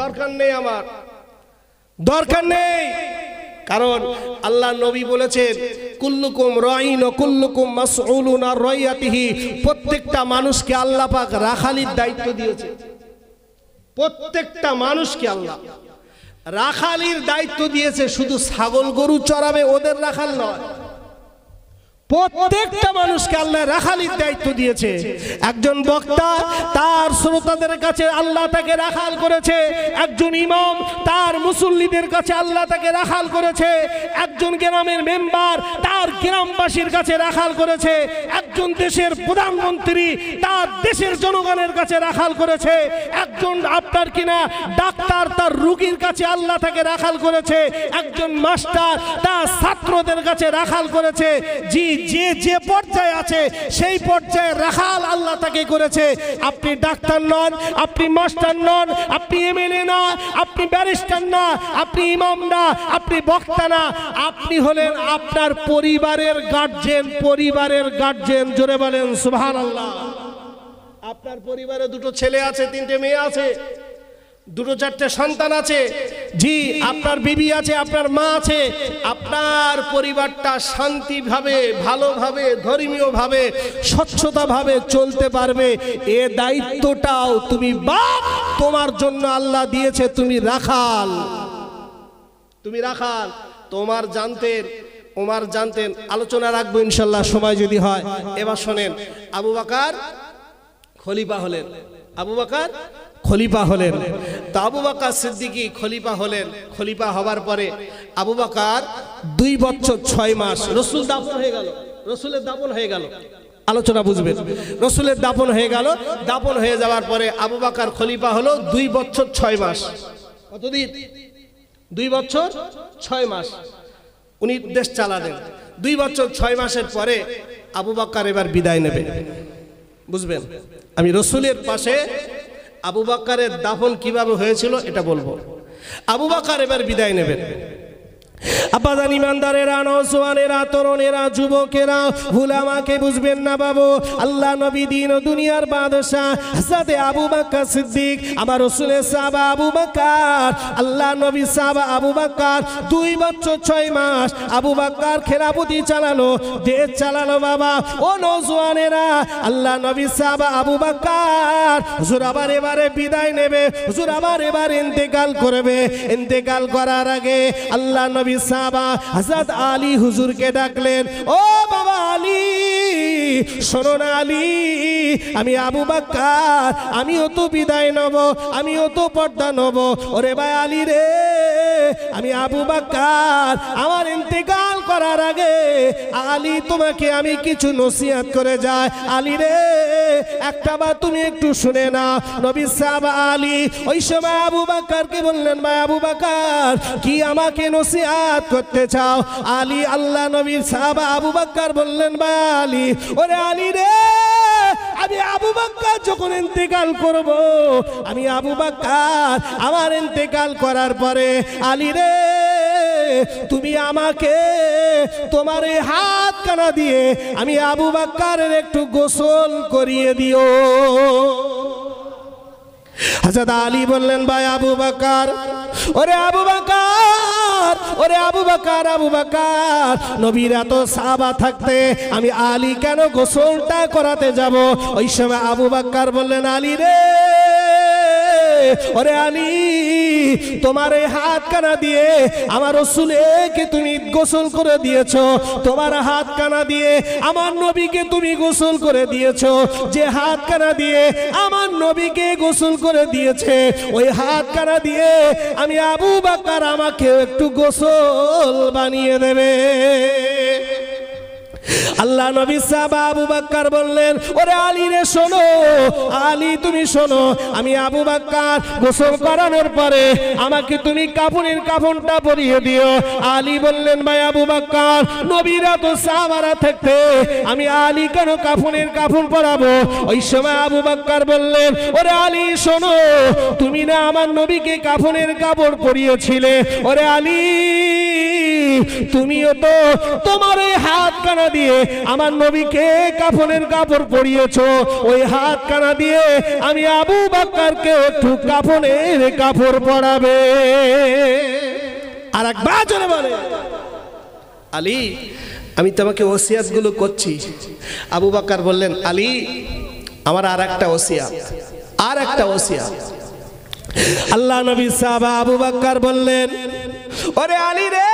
দরকার নেই, আমার দরকার নেই। কারণ আল্লাহ নবী বলেছেন, কুল্লুকুম রাঈন ওয়া কুল্লুকুম মাসউলুন আন রাইয়াতিহি। প্রত্যেকটা মানুষকে আল্লাহ পাক রাখালির দায়িত্ব দিয়েছে। প্রত্যেকটা মানুষকে আল্লাহ রাখালির দায়িত্ব দিয়েছে। শুধু ছাগল গরু চড়াবে ওদের রাখাল নয়, প্রত্যেকটা মানুষকে আল্লাহ রাখালির দায়িত্ব দিয়েছে। একজন বক্তা তার শ্রোতাদের কাছে আল্লাহ তাকে রাখাল করেছে, একজন ইমাম তার মুসল্লিদের কাছে আল্লাহ তাকে রাখাল করেছে, একজন গ্রামের মেম্বার তার গ্রামবাসীর কাছে রাখাল করেছে, একজন দেশের প্রধানমন্ত্রী তার দেশের জনগণের কাছে রাখাল করেছে, একজন আপনার কিনা ডাক্তার তার রোগীর কাছে আল্লাহ তাকে রাখাল করেছে, একজন মাস্টার তার ছাত্রদের কাছে রাখাল করেছে। জি, যে যে পর্যায়ে আছে সেই পর্যায়ে রাখাল আল্লাহ তাকে করেছে। আপনি ডাক্তার নন, আপনি মাস্টার নন, আপনি এমএলএ না, আপনি ব্যারিস্টার না, আপনি ইমাম না, আপনি বক্তা না, আপনি হলেন আপনার পরিবারের গার্জিয়ান, পরিবারের গার্জিয়ান। জোরে বলেন সুবহানাল্লাহ। আপনার পরিবারে দুটো ছেলে আছে, তিনটে মেয়ে আছে, দুটো চারটে সন্তান আছে, জি, আপনার বিবি আছে, আপনার মা আছে। আপনার পরিবারটা শান্তিভাবে, ভালোভাবে, ধর্মীয়ভাবে, স্বচ্ছতাভাবে চলতে পারবে, এ দায়িত্বটাও তুমি বাপ তোমার জন্য আল্লাহ দিয়েছে। তুমি রাখাল, তুমি রাখাল। তোমার জানতেন, ওমর জানতেন। আলোচনা রাখবো ইনশাল্লাহ সময় যদি হয়। এবার শোনেন, আবু বকর খলিফা হলেন, আবু বকর খলিফা হলেন। তো আবু বকর সিদ্দিকী খলিফা হলেন। খলিফা হওয়ার পরে আবু বকর 2 বছর 6 মাস, রাসূল দাফন হয়ে গেল, রাসূলের দাফন হয়ে গেল। আলোচনা বুঝবেন, রাসূলের দাফন হয়ে গেল। দাফন হয়ে যাওয়ার পরে আবু বকর খলিফা হলো 2 বছর 6 মাস। কতদিন? 2 বছর 6 মাস উনি দেশ চালালেন। 2 বছর 6 মাসের পরে আবু বকর এবার বিদায় নেবে। বুঝবেন। আমি রসুলের পাশে আবু বকরের দাফন কিভাবে হয়েছিল এটা বলবো। আবু বকর এবার বিদায় নেবেন। আপাদান ইমানদারেরা, নওজওয়ানেরা, তরুণেরা, যুবকেরা, উলামাকে বুঝবেন না বাবু। আল্লাহ নবী দিন ও দুনিয়ার বাদশাহ হযরত আবু বকর সিদ্দিক, আমার রাসূলের সাহাবা আবু বকর, আল্লাহ নবী সাহাবা আবু বকর 2 বছর 6 মাস আবু বকর খেলাফতি চালালো, দেশ চালালো বাবা। ও নওজওয়ানেরা, আল্লাহ নবী সাহাবা আবু বকর হুজুর আবার এবারে বিদায় নেবে, হুজুর আবার এবার ইন্তেকাল করবে। ইন্তেকাল করার আগে আল্লাহ নবী সাহাবা হযরত আলী হুজুরকে ডাকলেন, ও বাবা আলী, শোনো না আলী, আমি আবু বকর, আমিও তো বিদায় নেব, আমিও তো পর্দা নেব। ওরে ভাই আলী রে, আমি আবু বকর, আমার ইন্তেকাল করার আগে আলী তোমাকে আমি কিছু নসিহত করে যাই। আলী রে, একটা বার তুমি একটু শুনে না। নবী সাহাবা আলী ওই সময় আবু বকরকে বললেন, ভাই আবু বকর, কি আমাকে নসিহত করতে চাও? আলী, আল্লাহ নবীর সাহাবা আবু বকর বললেন, ভাই আলী, ওরে আলী রে, আমি আবু বকর যখন ইন্তেকাল করব, আমি আবু বকর আমার ইন্তেকাল করার পরে আলী রে, তুমি আমাকে তোমার এই হাত কানা দিয়ে আমি আবু বকরের একটু গোসল করিয়ে দিও। হযরত আলী বললেন, ভাই আবু বকর, ওরে আবু বকর, ওরে আবু বকর, আবু বকর, নবীর এত সাহাবা থাকতে আমি আলী কেন গোসলটা করাতে যাব? ওই সময় আবু বকর বললেন, আলী রে, ওরে আলী, তোমার এই হাত কানা দিয়ে আমার রাসূলকে তুমি গোসল করে দিয়েছো, তোমার হাত কানা দিয়ে আমার নবীকে তুমি গোসল করে দিয়েছো। যে হাত কানা দিয়ে আমার নবীকে গোসল করে দিয়েছে, ওই হাত কানা দিয়ে আমি আবু বকর আমাকে একটু গোসল বানিয়ে দেবে। আল্লাহ নবী সাহাবা আবু বকর বললেন, ওরে আলী রে, শোনো আলী, তুমি শোনো, আমি আবু বকর গোসল করানোর পরে আমাকে তুমি কাফনের কাফনটা পরিয়ে দিও। আলী বললেন, ভাই আবু বকর, নবীরা তো সাহাবারা থাকতে আমি আলী কেন কাফনের কাফন পরাবো? ওই সময় আবু বকর বললেন, ওরে আলী শোনো, তুমি না আমার নবীকে কাফনের কাপড় পরিয়েছিলে, ওরে আলী, তুমিও তো তোমার এই হাত কানা দিয়ে আমার নবীকে কাফনের কাপড় পরিয়েছো, ওই হাত কানা দিয়ে আমি আবু বকরকে একটু কাফনের কাপড় পরাবে। আর একবার জোরে বলে, আলী, আমি তোমাকে ওসিয়াত গুলো করছি। আবু বকর বললেন, আলী, আমার আর একটা ওসিয়াত, আর একটা ওসিয়াত। আল্লাহ নবী সাহাবা আবু বকর বললেন, ওরে আলী রে,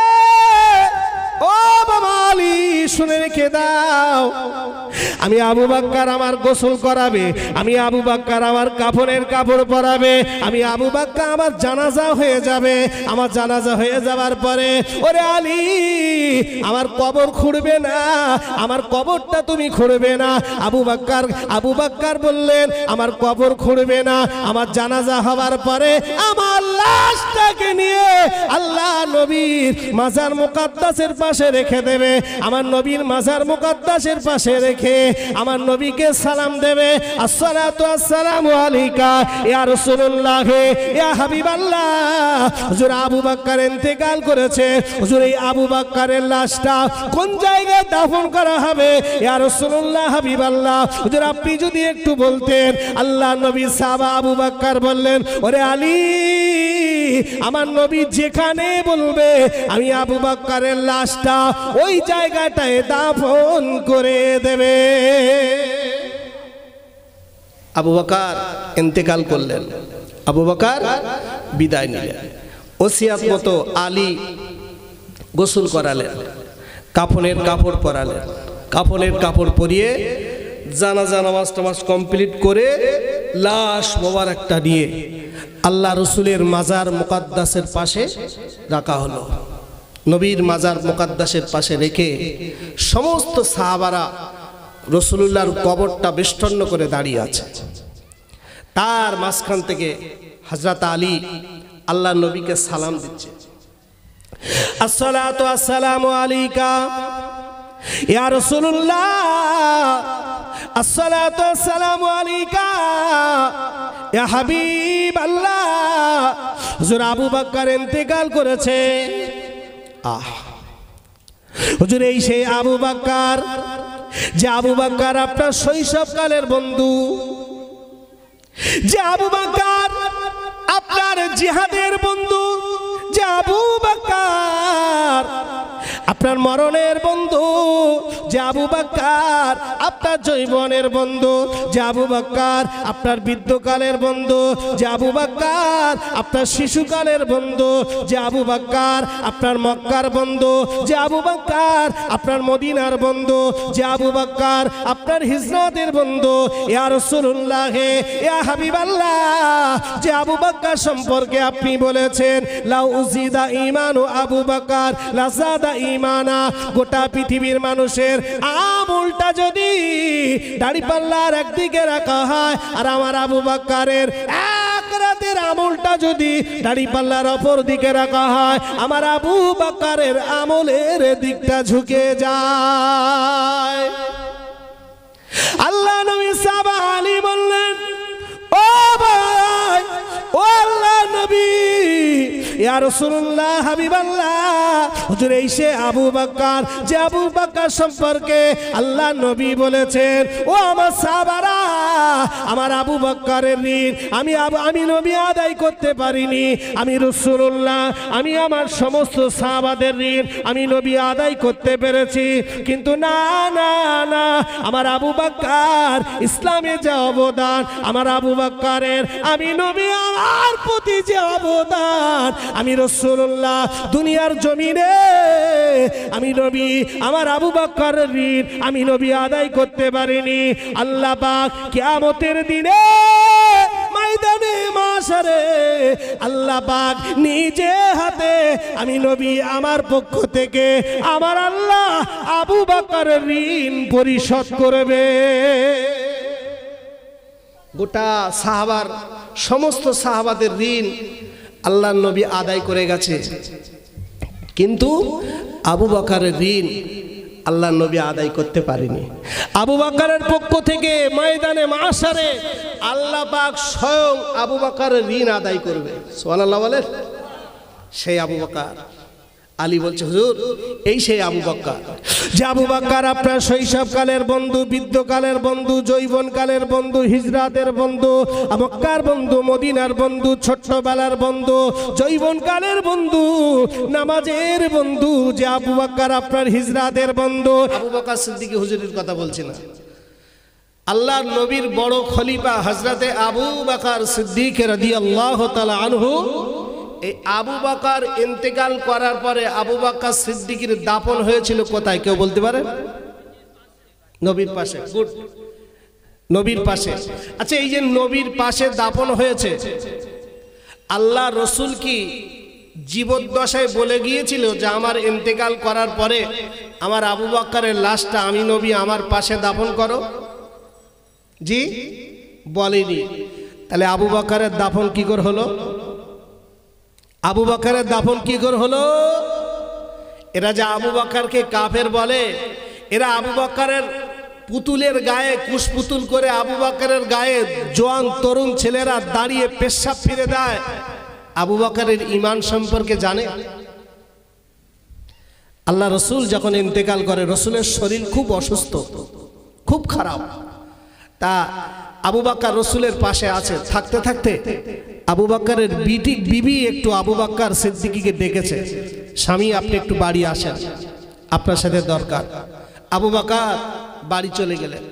ও বাবা আলী, শুনে রেখে দাও, আমি আবু বকর আমার গোসল করাবে, আমি আবু বকর আমার কাফনের কাপড় পরাবে, আমি আবু বকর আমার জানাজা হয়ে যাবে। আমার জানাজা হয়ে যাওয়ার পরে ওরে আলী, আমার কবর খুঁড়বে না, আমার কবরটা তুমি খুঁড়বে না। আবু বকর বললেন, আমার কবর খুঁড়বে না, আমার জানাজা হওয়ার পরে আমার লাশটাকে নিয়ে আল্লাহ নবীর মাজার মুকাদ্দাসের পাশে রেখে দেবে। আমার নবীর মাজার মুকাদ্দাসের পাশে রেখে আমার নবীকে সালাম দেবে, আসসালাতু আসসালামু আলাইকা ইয়া রাসূলুল্লাহ, ইয়া হাবিবাল্লাহ। হুজুর আবু বকর ইন্তেকাল করেছে, হুজুর এই আবু বকরের লাশটা কোন জায়গায় দাফন করা হবে ইয়া রাসূলুল্লাহ, হাবিবাল্লাহ, হুজুর আপনি যদি একটু বলতেন। আল্লাহ নবী সাহাবা আবু বকর বললেন, ওরে আলী, আমার নবী যেখানে বলবে আমি আবু বকরের লাশটা ওই জায়গাটায় দাফন করে দেবে। আবু বকর ইন্তেকাল করলেন, আবু বকর বিদায় নিলেন। ওসিয়াত মতো আলী গোসল করালেন, কাফনের কাপড় পরালেন, কাফনের কাপড় পরিয়ে জানাজা নামাজ টামাজ কমপ্লিট করে লাশ মোবারকটা নিয়ে আল্লাহ রসুলের মাজার মুকাদ্দাসের পাশে রাখা হলো। নবীর মাজার মুকাদ্দাসের পাশে রেখে সমস্ত সাহাবারা রসুলুল্লাহর কবরটা বেষ্টন করে দাঁড়িয়ে আছে। তার মাঝখান থেকে হযরত আলী আল্লাহ নবীকে সালাম দিচ্ছে, আসসালাতু আসসালামু আলাইকা ইয়া রাসূলুল্লাহ, আসসালাতু ওয়াসসালামু আলাইকা ইয়া হাবিবাল্লাহ। হুজুর আবু বকর ইন্তেকাল করেছে। হুজুর এই সেই আবু বকর, যে আবু বকর আপনার শৈশবকালের বন্ধু, যে আবু বকর আপনার জিহাদের বন্ধু, যে আবু বকর আপনার মরণের বন্ধু, যে আবু বকর আপনার যৌবনের বন্ধু, যে আবু বকর আপনার বৃদ্ধকালের বন্ধু, যে আবু বকর আপনার শিশুকালের বন্ধু, যে আবু বকর আপনার মক্কার বন্ধু, যে আবু বকর আপনার মদিনার বন্ধু, যে আবু বকর আপনার হিজরতের বন্ধু। ইয়া রাসূলুল্লাহ, ইয়া হাবিবাল্লাহ, যে আবু বকর সম্পর্কে আপনি বলেছেন লাউ উজিদা ঈমানু আবু বকর লাযাদা ঈমানা। গোটা পৃথিবীর মানুষের আমলটা যদি দাড়িপাল্লার একদিকে রাখা হয়, আর আমার আবু বকরের এক রাতের আমলটা যদি দাড়িপাল্লার অপর দিকে রাখা হয়, আমার আবু বকরের আমলের দিকটা ঝুঁকে যায়। আল্লাহ নবী সাহাবা আলী বললেন, ও ভাই, ও আল্লাহ নবী, ইয়া রাসূলুল্লাহ, হাবিবাল্লাহ, হুজুর এই সে আবু বকর, যে আবু বকর সম্পর্কে আল্লাহ নবী বলেছেন, ও আমার সাহাবারা, আমার আবু বকরের ঋণ আমি নবী আদায় করতে পারিনি। আমি রাসূলুল্লাহ, আমি আমার সমস্ত সাহাবাদের ঋণ আমি নবী আদায় করতে পেরেছি, কিন্তু না না না, আমার আবু বকর ইসলামে যে অবদান, আমার আবু বকরের আমি নবী আমার প্রতি যে অবদান, আমি রাসূলুল্লাহ দুনিয়ার জমিনে আমি নবী আমার আবু বকরের ঋণ আমি নবী আদায় করতে পারিনি। আল্লাহ পাক কিয়ামতের দিনে ময়দানে মাশারে আল্লাহ পাক নিজে হাতে আমি নবী আমার পক্ষ থেকে আমার আল্লাহ আবু বকরের ঋণ পরিশোধ করবে। গোটা সাহাবার সমস্ত সাহাবাদের ঋণ আল্লাহর নবী আদায় করে গেছে, কিন্তু আবু বকরের ঋণ আল্লাহর নবী আদায় করতে পারেনি। আবু বকরের পক্ষ থেকে ময়দানে মাশারে আল্লাহ পাক স্বয়ং আবু বকরের ঋণ আদায় করবে। সুবহানাল্লাহ বলেন। সেই আবু বকর, আলী বলছে হুজুর এই সেই আবু বকর, যে আবু বকর আপনার শৈশবকালের বন্ধু, বৃদ্ধকালের বন্ধু, যৌবনকালের বন্ধু, হিজরাতের বন্ধু, মক্কার বন্ধু, মদিনার বন্ধু, ছোট্টবেলার বন্ধু, যৌবনকালের বন্ধু, নামাজের বন্ধু, যে আবু বকর আপনার হিজরাতের বন্ধু। আবু বকর সিদ্দিক হুজুরের কথা বলছি না, আল্লাহর নবীর বড় খলিফা হযরতে আবু বকর সিদ্দিক রাদিয়াল্লাহু তাআলা আনহু। এই আবু বকর ইন্তেকাল করার পরে আবু বকর সিদ্দিকের দাফন হয়েছিল কোথায়, কেউ বলতে পারে? নবীর পাশে। গুড, নবীর পাশে। আচ্ছা, এই যে নবীর পাশে দাফন হয়েছে, আল্লাহ রসুল কি জীবদ্দশায় বলে গিয়েছিল যে আমার ইন্তেকাল করার পরে আমার আবু বকরের লাশটা আমি নবী আমার পাশে দাফন করো? জি বলেনি। তাহলে আবু বকরের দাফন কি করে হলো? আবু বকরের দাফন কি করে হলো? এরা যে আবু বকরকে কাফের বলে, এরা আবু বকরের পুতুলের গায়ে কুশপুতুল করে আবু বকরের গায়ে জোয়ান তরুণ ছেলেরা দাঁড়িয়ে পেশাব ফিরে দেয়। আবু বকরের ঈমান সম্পর্কে জানে? আল্লাহ রসুল যখন ইন্তেকাল করে, রসুলের শরীর খুব অসুস্থ, খুব খারাপ। তা আবু বকর রসুলের পাশে আছে, থাকতে থাকতে আবু বকরের বিবি একটু আবু বকর সিদ্দিকীকে ডেকেছে, স্বামী আপনি একটু বাড়ি আসেন, আপনার সাথে দরকার। আবু বকর বাড়ি চলে গেলেন।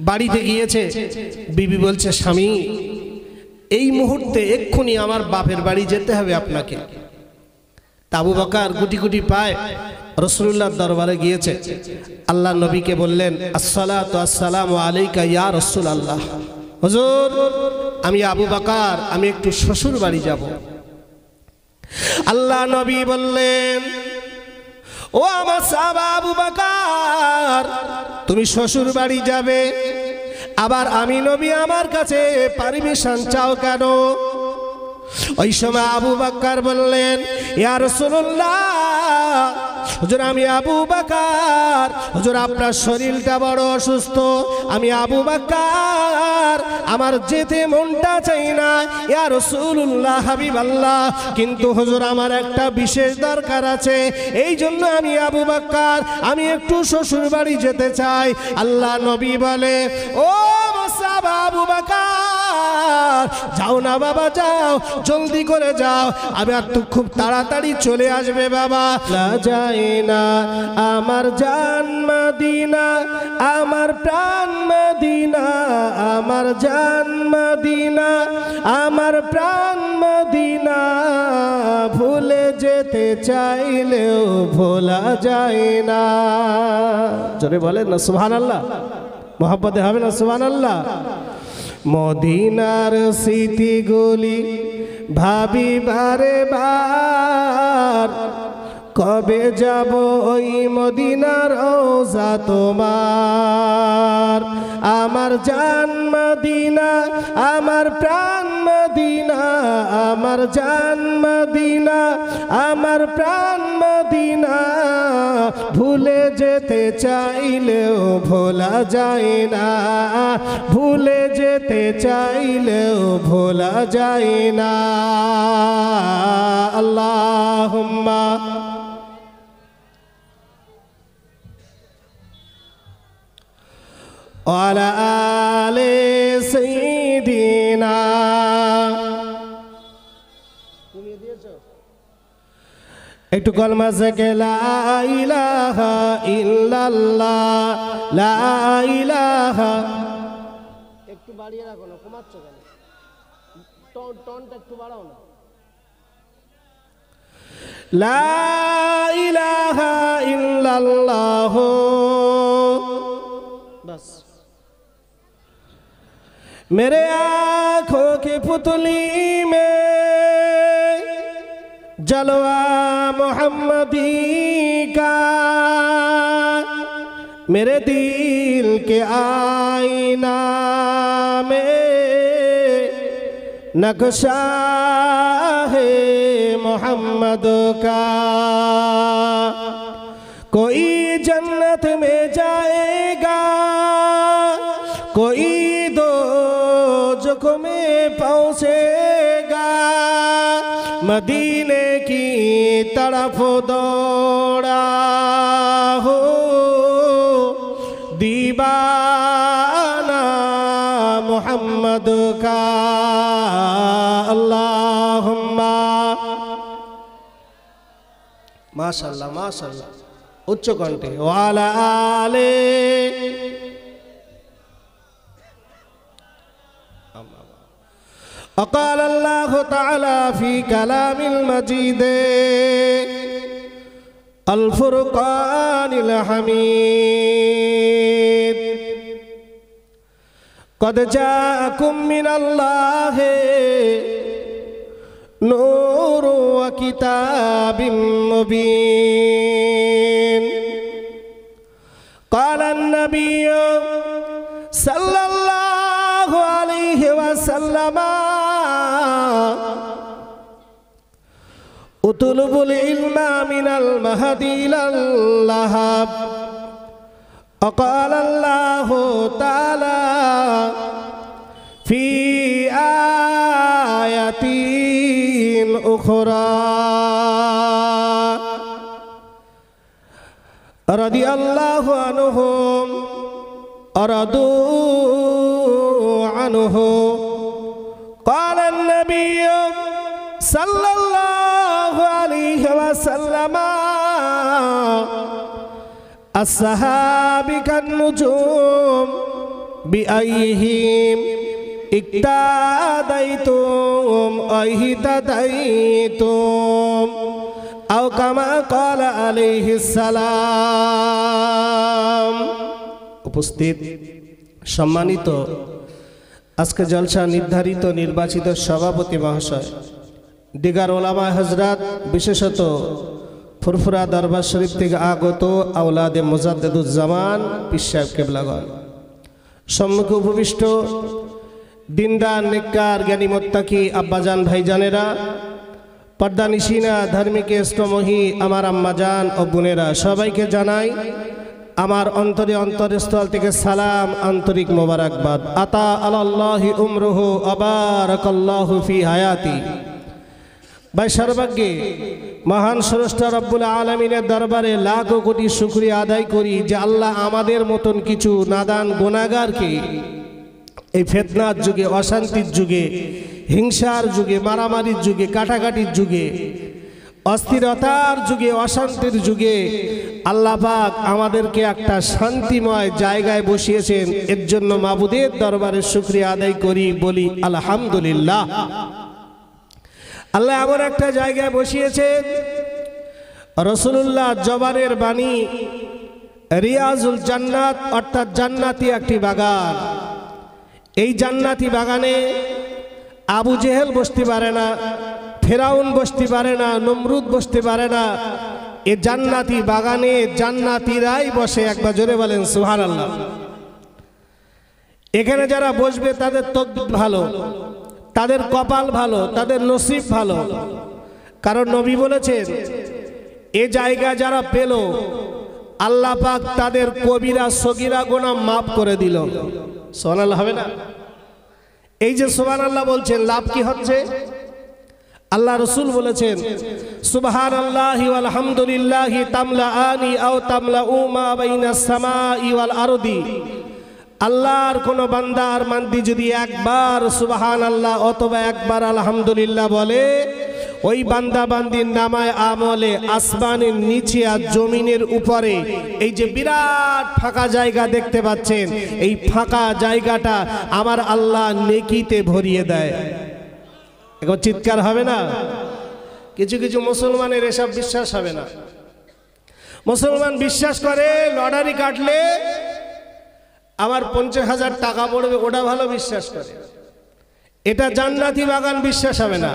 বাড়িতে গিয়েছে, বিবি বলছে স্বামী এই মুহূর্তে এক্ষুনি আমার বাপের বাড়ি যেতে হবে আপনাকে। তা আবু বকর গুটি গুটি পায় রাসূলুল্লাহর দরবারে গিয়েছে। আল্লাহ নবীকে বললেন আসসালাতু আসসালামু আলাইকা ইয়া রাসূলুল্লাহ, হুজুর আমি আবু বকর, আমি একটু শ্বশুর বাড়ি যাব। আল্লাহ নবী বললেন ও আমার সাহাবা আবু বকর, তুমি শ্বশুর বাড়ি যাবে, আবার আমি নবী আমার কাছে পারমিশন চাও কেন? ওই সময় আবু বকর বললেন ইয়া রাসূলুল্লাহ, হুজুর আমি আবু বকর, হুজুর আপনার শরীরটা বড় অসুস্থ, আমি আবু বকর, আমার যেতে মনটা চাই না ইয়া রাসূলুল্লাহ হাবিবাল্লাহ, কিন্তু হুজুর আমার একটা বিশেষ দরকার আছে, এই জন্য আমি আবু বকর আমি একটু শ্বশুর বাড়ি যেতে চাই। আল্লাহ নবী বলে, ও মুসাব আবু বকর, যাও না বাবা, যাও, জলদি করে যাও, আবার তো খুব তাড়াতাড়ি চলে আসবে বাবা। লা যায় না আমার জান মদিনা, আমার প্রাণ মদিনা, আমার জান মদিনা, আমার প্রাণ মদিনা, ভুলে যেতে চাইলেও ভোলা যায় না। জোরে বলেন না সুবহানাল্লাহ, মোহাব্বতে হবে না সুবহানাল্লাহ। মদিনার স্মৃতিগুলি ভাবি বারে বার, কবে যাব ওই মদিনার রওজা তোমার, আমার জান মদিনা, আমার প্রাণ মদিনা, আমার জান মদিনা, আমার প্রাণ মদিনা, ভুলে যেতে চাইলেও ভোলা যায় না, ভুলে যেতে চাইলেও ভোলা যায় না। আল্লাহুম্মা ওয়ালা আলে সাইয়্যিদিনা। তুমি দিয়েছো একটু কলমা থেকে লা ইলাহা ইল্লাল্লাহ, লা ইলাহা, একটু বাড়িয়ে রাখো না, কমাচ্ছ কেন, টনটা একটু বাড়াও না। লা ইলাহা ইল্লাল্লাহ, बस मेरे आँखों की पुतली में जलवा मोहम्मदी का, मेरे दिल के आईना में नक्शा है मोहम्मद का, कोई जन्नत में जाएगा, कोई दोज़ख में पहुँचेगा, मदीने की तरफ दौड़ा हो दीवाना मोहम्मद का। अल्लाहुम्मा माशाअल्लाह माशाअल्लाह, उच्च कंठे वाला आले। وقال الله تعالى في كلام المجيد الفرقان الحميد قد جاءكم من الله نور وكتاب مبين قال النبي صلى الله عليه وسلم اطلبوا العلم من المهد إلى اللهب وقال الله تعالى في آية أخرى رضي الله عنهم ورضوا عنه قال النبي صلى الله عليه وسلم الصحابة كالنجوم بأيهم اقتديتم اهتديتم أو كما قال عليه السلام। উপস্থিত সম্মানিত আজকে জলসা নির্ধারিত নির্বাচিত সভাপতি মহাশয়, দিগার ওলামা হযরত, বিশেষত ফুরফুরা দরবার শরীফ থেকে আগত আওলাদে মুজাদ্দিদুজ্জামান পীর সাহেব কেবলাগণ, সম্মুখে উপবিষ্ট দিনদার নেককার জ্ঞানী মুত্তাকি আব্বাজান ভাইজানেরা, পর্দানিশিনা ধার্মিক স্তমহী আমার আম্মাজান ও বোনেরা, সবাইকে জানাই আমার অন্তরস্থল থেকে সালাম, আন্তরিক মোবারকবাদ। আতা আলাল্লাহি উমরুহু আবারাকাল্লাহু ফি হায়াতি। ভাই, সর্বজ্ঞে মহান স্রষ্টা রব্বুল আলামিনের দরবারে লাখো কোটি শুকরিয়া আদায় করি যে আল্লাহ আমাদের মতন কিছু নাদান গুনাহগারকে এই ফিতনার যুগে, অশান্তির যুগে, হিংসার যুগে, মারামারির যুগে, কাটাকাটির যুগে, অস্থিরতার যুগে, অশান্তির যুগে আল্লাহ পাক আমাদেরকে একটা শান্তিময় জায়গায় বসিয়েছেন। এর জন্য মাবুদের দরবারে শুকরিয়া আদায় করি, বলি আলহামদুলিল্লাহ। আল্লাহ এমন একটা জায়গায় বসিয়েছেন, রাসূলুল্লাহ জবানের বাণী, রিয়াজুল জান্নাত অর্থাৎ জান্নাতি একটি বাগান। এই জান্নাতি বাগানে আবু জেহেল বসতে পারে না, ফেরাউন বসতে পারে না, নমরুদ বসতে পারে না। এই জান্নাতি বাগানে জান্নাতীরাই বসে। একবার জোরে বলেন সুবহানাল্লাহ। এখানে যারা বসবে তাদের তকদির ভালো, তাদের কপাল ভালো, তাদের নসিব ভালো। কারণ নবী বলেছেন, এ জায়গা যারা পেল আল্লাহ পাক তাদের কবিরা সগীরা গুনাহ মাফ করে দিল। সুবহানাল্লাহ হবে না? এই যে সুবহানাল্লাহ বলছেন, লাভ কি হচ্ছে? আল্লাহ রসুল বলেছেন, সুবহানাল্লাহি ওয়াল হামদুলিল্লাহি তামলাআনি আও তামলাউ মা বাইনাস সামাই ওয়াল আরদি। আল্লাহর কোন বান্দা আর মান্দি যদি একবার সুবহানাল্লাহ অথবা একবার আলহামদুলিল্লাহ বলে, ওই বান্দা বান্দির নামায় আমলে আসমানের নিচে আর জমিনের উপরে এই যে বিরাট ফাঁকা জায়গা দেখতে পাচ্ছেন, এই ফাঁকা জায়গাটা আমার আল্লাহ নেকিতে ভরিয়ে দেয়। এখন চিৎকার হবে না? কিছু কিছু মুসলমানের এসব বিশ্বাস হবে না। মুসলমান বিশ্বাস করে লটারি কাটলে আমার 50,000 টাকা পড়বে, ওটা ভালো বিশ্বাস করে। এটা জান্নাতি বাগান বিশ্বাস হবে না।